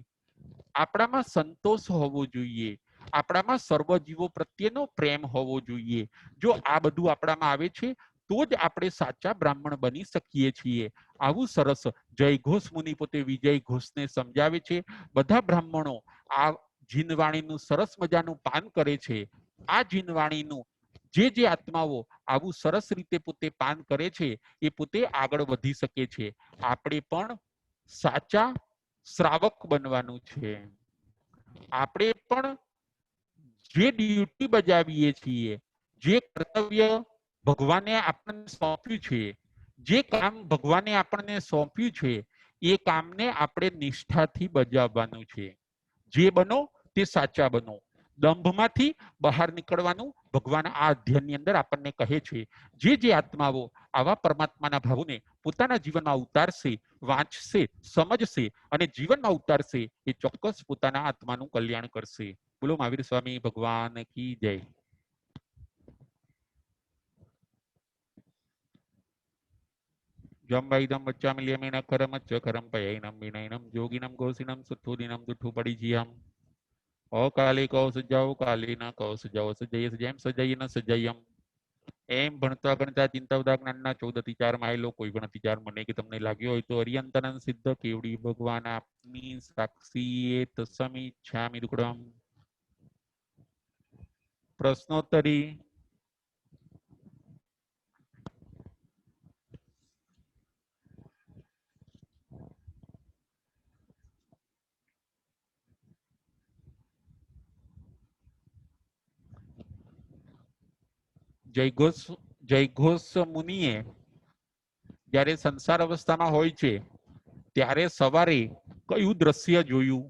આપણામાં સંતોષ હોવો જોઈએ, આપણામાં સર્વજીવો પ્રત્યેનો પ્રેમ હોવો જોઈએ. જો આ બધું આપણામાં આવે છે તો જ આપણે સાચા બ્રાહ્મણ બની શકીએ છીએ. આવું સરસ જયઘોષ મુનિ પોતે વિજય ઘોષને સમજાવે છે. બધા બ્રાહ્મણો આ જીનવાણીનું સરસ મજાનું પાન કરે છે. આ જીનવાણીનું જે આત્માઓ આવું સરસ રીતે પોતે પાન કરે છે એ પોતે આગળ વધી શકે છે. આપણે પણ સાચા શ્રાવક બનવાનું છે. આપણે પણ જે ડ્યુટી બજાવીએ છીએ, જે કર્તવ્ય ભગવાને આપણને સોંપ્યું છે, જે કામ ભગવાને આપણને સોંપ્યું છે એ કામને આપણે નિષ્ઠાથી બજાવવાનું છે. જે બનો તે સાચા બનો. દંભમાંથી બહાર નીકળવાનું ભગવાન આ અધ્યયનની અંદર આપણને કહે છે. જે આત્માઓ આવા પરમાત્માના ભાવને પોતાના જીવનમાં ઉતારશે, વાંચશે, સમજશે અને જીવનમાં ઉતારશે એ ચોક્કસ પોતાના આત્માનું કલ્યાણ કરશે. બોલો મહાવીર સ્વામી ભગવાન કી જય. જંબાઈદમ વચ્ચામિલ્યમેન અખરમચ્ચ ખરમ પયૈનમ વિનયનમ જોગિનમ ગોસિનમ સુથુદિનમ દુઠ્ઠુ પડીજીયમ અકાલે કૌસજાઓ કાલેના કૌસજાઓ સજય સજયમ સજયન સજયમ. એમ ભણતા ગણતા ચિંતાવતા જ્ઞાનના 14 4 માયલો કોઈ પણ અતિચાર મને કે તમને લાગ્યો હોય તો અરિયંતનન સિદ્ધ કેવડી ભગવાન આપની સાક્ષી તસમિચ્છામિ દુક્કડમ. પ્રશ્નોત્તરી. જયઘોષ મુનિએ જ્યારે સંસાર અવસ્થામાં હોય છે ત્યારે સવારે કયું દ્રશ્ય જોયું?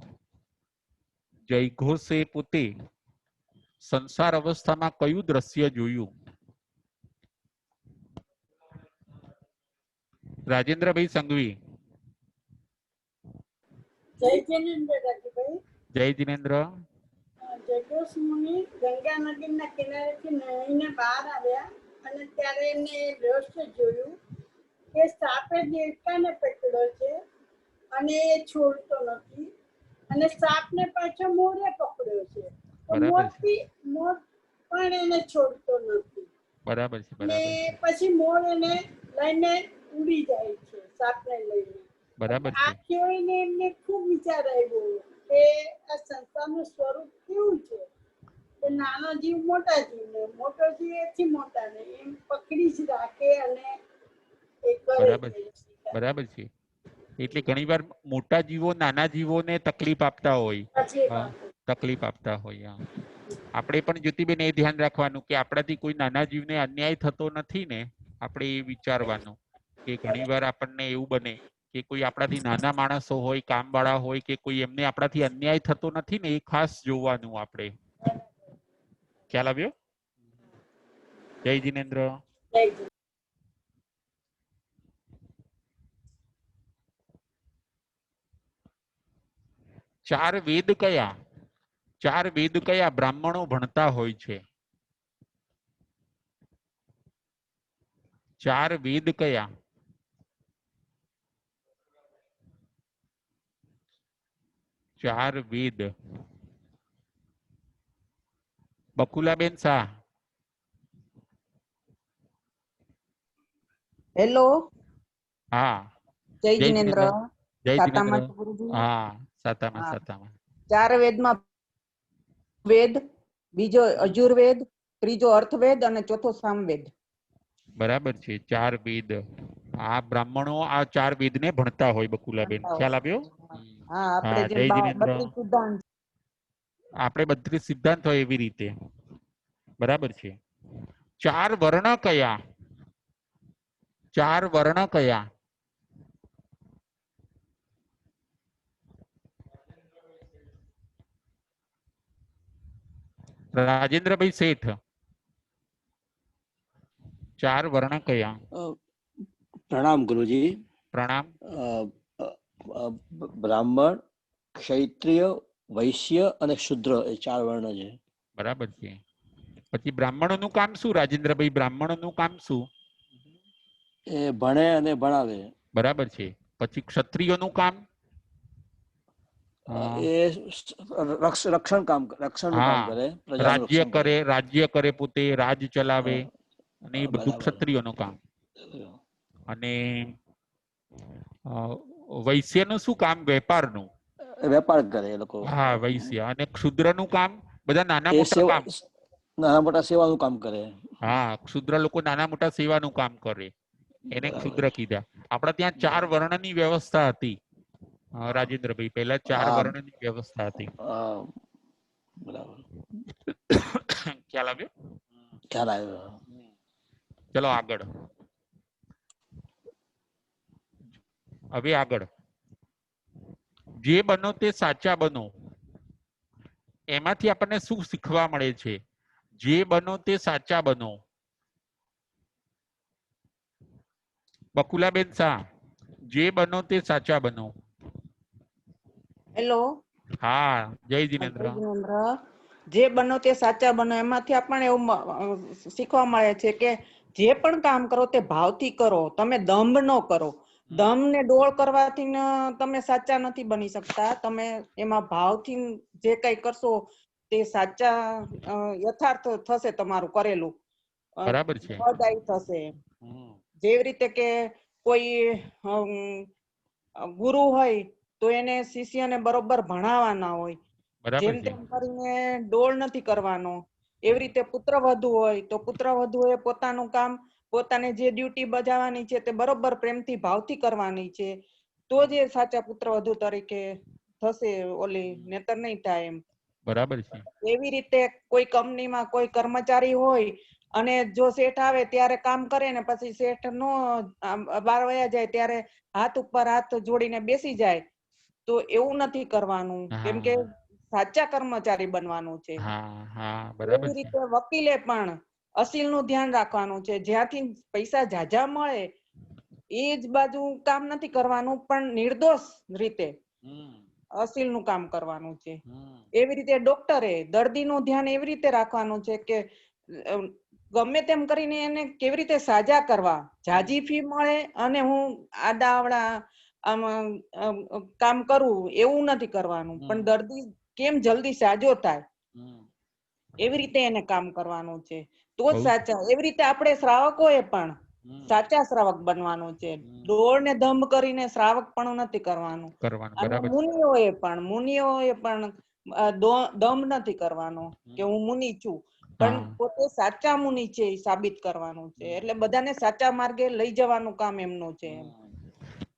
જયઘોષે પોતે સંસાર અવસ્થામાં કયું દ્રશ્ય જોયું? રાજેન્દ્રભાઈ સંઘવી. જય જિનેન્દ્ર. જયઘોષ મુનિ ગંગા નદીના કિનારેથી નાહીને બહાર આવ્યા અને ત્યારે એમને દ્રશ્ય જોયું કે સાપે દેવતાને પકડ્યો છે અને એ છોડતો નથી અને સાપને પાછો મોરે પકડ્યો છે તો મોર પણ એને છોડતો નથી. બરાબર છે. અને પછી મોર એને લઈને ઉડી જાય છે સાપને લઈને. બરાબર આ છે. જોઈને એમને ખૂબ વિચાર આવ્યો કે આ સંસારનું સ્વરૂપ કેવું છે કે નાનો જીવ મોટા જીવને, મોટો જીવ એથી મોટાને એમ પકડી જ રાખે અને એ કરે છે. બરાબર છે. એટલે ઘણીવાર મોટા જીવો નાના જીવોને તકલીફ આપતા હોય. આપણે પણ જ્યોતિબેન એ ધ્યાન રાખવાનું કે આપણાથી કોઈ નાના જીવને અન્યાય થતો નથી ને. આપણે એ વિચારવાનું કે ઘણીવાર આપણને એવું બને કે કોઈ આપણાથી નાના માણસો હોય, કામવાળા હોય કે કોઈ એમને આપણાથી અન્યાય થતો નથી ને એ ખાસ જોવાનું આપણે. ખ્યાલ આવ્યો? જય જીનેન્દ્ર. જય જય. ચાર વેદ કયા? ચાર વેદ કયા બ્રાહ્મણો ભણતા હોય છે? ચાર વેદ કયા? ચાર વેદ. બકુલાબેન શાહ. હેલો, હા, જય જય જીનેન્દ્ર. જીનેન્દ્ર. જય જીનેન્દ્ર. સાતામાં છો ગુરુજી? હા, સાતામાં હા. સાતામાં. ચાર વેદમાં વેદ, બીજો અજુર્વેદ, ત્રીજો અર્થવેદ અને ચોથો સામવેદ. બરાબર છે, ચાર વેદ. આ બ્રાહ્મણો આ ચાર વેદ ને ભણતા હોય બકુલાબેન, ભણતા ખ્યાલ હોય. આવ્યો? હા, આપણે હા, જેમ જય જીનેન્દ્ર. 32 સિદ્ધાંત. આપણે બધી સિદ્ધાંત હોય એવી રીતે. બરાબર છે. ચાર વર્ણ કયા? ચાર વર્ણ કયા? રાજેન્દ્રભાઈ શેઠ. ચાર વર્ણ કયા? પ્રણામ ગુરુજી. પ્રણામ. બ્રાહ્મણ, ક્ષત્રિય, વૈશ્ય અને શુદ્ર એ ચાર વર્ણ છે. બરાબર છે. પછી બ્રાહ્મણોનું કામ શું રાજેન્દ્રભાઈ? બ્રાહ્મણોનું કામ શું? એ ભણે અને ભણાવે. બરાબર છે. પછી ક્ષત્રિયોનું કામ? એ રક્ષણ કામ, રક્ષણનું કામ કરે, પ્રજાનું રાજ્ય રક્ષણ કરે. કરે, રાજ્ય કરે, પોતે રાજ ચલાવે, અને એ બધું બરાબર. ક્ષત્રિયોનું કામ. અને વૈશ્યનું શું કામ? વેપારનું. વેપાર કરે એ લોકો. હા, વૈશ્ય. અને ક્ષુદ્રનું કામ બધા નાના એ મોટા કામ. નાના મોટા સેવાનું કામ કરે. હા, ક્ષુદ્ર લોકો નાના મોટા સેવાનું કામ કરે, એને ક્ષુદ્ર બરાબર. કીધા. આપડા ત્યાં ચાર વર્ણની વ્યવસ્થા હતી રાજેન્દ્રભાઈ, પહેલા ચાર હા, વર્ણની વ્યવસ્થા હતી. બરાબર. ખ્યાલ આવ્યો? ખ્યાલ આવ્યો. ચલો આગળ. હવે આગળ. જે બનો તે સાચા બનો, એમાંથી આપણને શું શીખવા મળે છે? જે બનો તે સાચા બનો. બકુલાબેન શાહ, જે બનો તે સાચા બનો. હેલો, હા, જય જય જીનેન્દ્ર. જીનેન્દ્ર. જે બનો તે સાચા બનો, એમાંથી આપણને એવું શીખવા મળે છે કે જે પણ કામ કરો તે ભાવથી કરો, તમે દંભ ન કરો. દમ ને ડોળ કરવાથી તમે સાચા નથી બની શકતા. તમે એમાં ભાવથી જે કઈ કરશો તે સાચા યથાર્થ થશે, તમારું કરેલું બરાબર છે. ફળદાયી થશે. જેવી રીતે કે કોઈ ગુરુ હોય તો એને શિષ્યને બરોબર ભણાવવાના હોય, બરાબર જેમ છે. તેમ કરીને ડોળ નથી કરવાનો. એવી રીતે પુત્ર વધુ હોય તો પુત્ર વધુ એ પોતાનું કામ, પોતાને જે ડ્યુટી બજાવવાની છે તે બરોબર પ્રેમથી ભાવથી કરવાની છે. તો જ એ સાચા પુત્ર વધુ તરીકે થશે, ઓલી નેતર નહીં થાય એમ. બરાબર છે. એવી રીતે કોઈ કંપનીમાં કોઈ કર્મચારી હોય અને જો શેઠ આવે ત્યારે કામ કરે ને પછી શેઠ નો બાર વયા જાય ત્યારે હાથ ઉપર હાથ જોડીને બેસી જાય, તો એવું નથી કરવાનું. કેમ કે હા, સાચા કર્મચારી બનવાનું છે. હા, હા, બરાબર એવી છે. રીતે વકીલે પણ અસીલ નું ધ્યાન રાખવાનું છે. જ્યાંથી પૈસા ઝાઝા મળે એ જ બાજુ કામ નથી કરવાનું, પણ નિર્દોષ રીતે અસીલ નું કામ કરવાનું છે. એવી રીતે ડોક્ટરે દર્દીનું ધ્યાન એવી રીતે રાખવાનું છે કે ગમે તેમ કરીને એને કેવી રીતે સાજા કરવા. જાજી ફી મળે અને હું આડાવડા કામ કરવું એવું નથી કરવાનું, પણ દર્દી કેમ જલ્દી સાજો થાય એવી રીતે એને કામ કરવાનું છે. તો જ સાચા. એવી રીતે આપણે શ્રાવકો એ પણ સાચા શ્રાવક બનવાનું છે. ડોળ ને દંભ કરીને શ્રાવક પણ નથી કરવાનું. કરવાનું. અને બરાબર છે. મુનિઓએ પણ દંભ નથી કરવાનો કે હું મુનિ છું, પણ હા. પોતે સાચા મુનિ છે એ સાબિત કરવાનું છે. એટલે બધાને સાચા માર્ગે લઈ જવાનું કામ એમનું છે.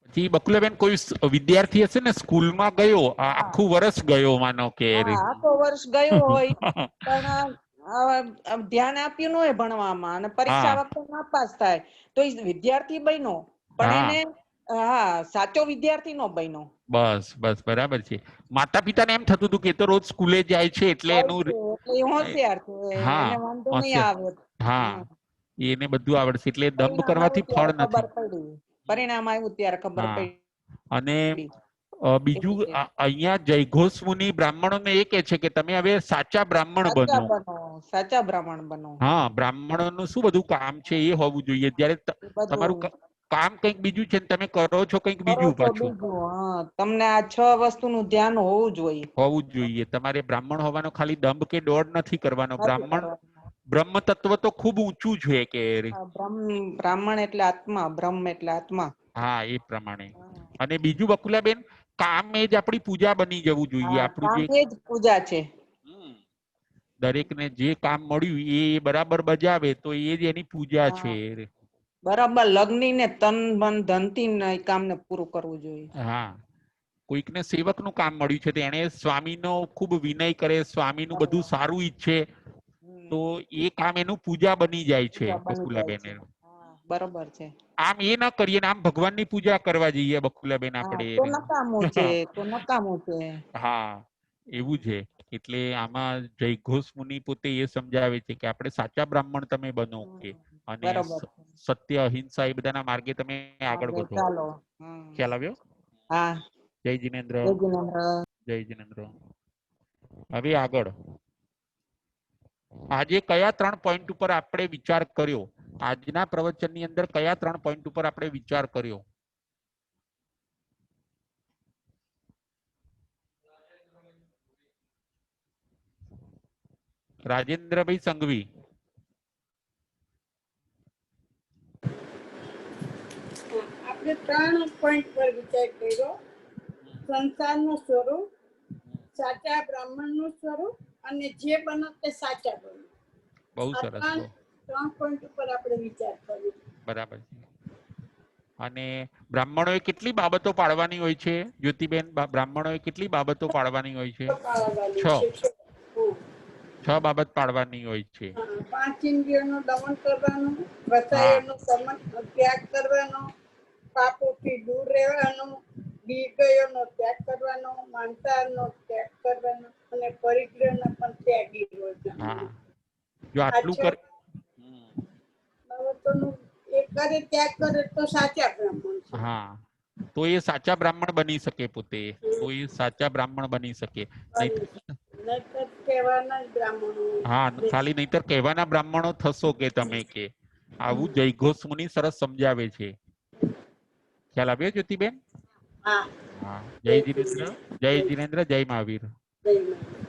પછી બકુલાબેન કોઈ વિદ્યાર્થી હશે ને સ્કૂલમાં ગયો, હા, આખું વર્ષ ગયો માનો કે હા, આખો વર્ષ ગયો હોય પણ ધ્યાન આપ્યું ન હોય ભણવામાં અને પરીક્ષા હા, વખતે નાપાસ થાય તો એ વિદ્યાર્થી બન્યો, પણ હા, એને સાચો વિદ્યાર્થી નો બન્યો. બસ બસ બરાબર છે. માતા પિતાને એમ થતું હતું કે તો રોજ સ્કૂલે જાય છે એટલે જાય એનું છે એટલે એ હોશિયાર છે, હા એને વાંધો નહીં હોશિયાર. આવે. હા, હમ. એને બધું આવડશે એટલે દંભ પરિણામ કરવાથી આવ્યું ફળ ત્યારે ખબર નથી. પડી, પરિણામ આવ્યું ત્યારે ખબર હા. પડી. અને બીજું એવું છે. અહીંયા જયઘોષ મુનિ બ્રાહ્મણોને એ કે છે કે તમે હવે સાચા બ્રાહ્મણ સાચા બનો. બનો, સાચા બ્રાહ્મણ બનો. હા, બ્રાહ્મણોનું શું બધું કામ છે એ હોવું જોઈએ. જ્યારે એ તમારું બધું કામ કંઈક બીજું છે ને તમે કરો છો કંઈક કરો બીજું છો પાછું બીજું. હા, તમને આ 6 વસ્તુનું ધ્યાન હોવું જોઈએ. હોવું જ જોઈએ. તમારે બ્રાહ્મણ હોવાનો ખાલી દંભ કે દોડ નથી કરવાનો. નથી બ્રાહ્મણ કરવાનું. બ્રહ્મ તત્વ તો ખૂબ ઊંચું છે કે બ્રાહ્મણ એટલે આત્મા, બ્રહ્મ એટલે આત્મા. હા, એ પ્રમાણે. અને બીજું બકુલાબેન, કામ એ જ આપણી પૂજા બની જવું જોઈએ. હા, આપણું કામ જે એ જ પૂજા છે. દરેકને જે કામ મળ્યું એ બરાબર બજાવે તો એ જ એની પૂજા હા, છે. બરાબર લગ્નીને તન મન ધનથી એ કામને પૂરું કરવું જોઈએ. હા, કોઈકને સેવકનું કામ મળ્યું છે તો એને સ્વામીનો ખૂબ વિનય કરે, સ્વામીનું બધું સારું ઈચ્છે તો એ કામ એનું પૂજા બની જાય છે પૂજા બની જાય બકુલાબેન. છે. હા, બરોબર છે. આમ એ ના કરીએ ને આમ ભગવાનની પૂજા કરવા જઈએ બકુલાબેન હા, તો આપણે. નકામું છે, તો નકામું છે. હા, એવું છે. એટલે આમાં જયઘોષ મુનિ પોતે એ સમજાવે છે કે આપણે સાચા બ્રાહ્મણ તમે બનો કે અને બરોબર છે. સત્ય, અહિંસા એ બધાના માર્ગે તમે આગળ માર્ગે વધો. ચાલો. ખ્યાલ આવ્યો? હા, જય જિનેન્દ્ર. જય જિનેન્દ્ર. જય જિનેન્દ્ર. હવે આગળ આજે કયા 3 પોઈન્ટ ઉપર આપણે વિચાર કર્યો? આજના પ્રવચનની અંદર કયા 3 પોઈન્ટ ઉપર આપણે વિચાર કર્યો? રાજેન્દ્રભાઈ સંઘવી. આપણે 3 પોઈન્ટ પર વિચાર કર્યો. સંસારનું સ્વરૂપ, સાચા બ્રાહ્મણનું સ્વરૂપ અને જે બનો તે સાચા બનો. બહુ આ સરસ. બહુ 3 પોઈન્ટ ઉપર આપણે વિચાર કર્યો. બરાબર છે. અને બ્રાહ્મણોએ કેટલી બાબતો પાળવાની હોય છે જ્યોતિબેન? બ્રાહ્મણોએ કેટલી બાબતો પાળવાની હોય છે? પાળવાની 6. છે. 6 બાબત પાળવાની હોય છે. 5 ઇન્દ્રિયોનું દમન કરવાનું, હા, વસાયોનો ત્યાગ કરવાનો, પાપોથી દૂર રહેવાનું, વિષયોનો ત્યાગ કરવાનો, માંસાહારનો ત્યાગ કરવાનો અને પરિગ્રહના પણ ત્યાગી હોય. હા. જો આ આટલું 6 કર બાબતોનું એ કરે, ત્યાગ કરે તો સાચા બ્રાહ્મણ છે. હા, તો એ સાચા બ્રાહ્મણ બની શકે પોતે. તો એ સાચા બ્રાહ્મણ બની શકે. નહીં નહીંતર કહેવાના જ બ્રાહ્મણો. હા, ખાલી નહીતર કહેવાના બ્રાહ્મણો થશો કે તમે કે આવું જયઘોષ મુનિ સરસ સમજાવે છે. ખ્યાલ આવ્યો જ્યોતિબેન? હા, હા. જય જિનેન્દ્ર. જય જિનેન્દ્ર. જય મહાવીર. જય મહાવીર.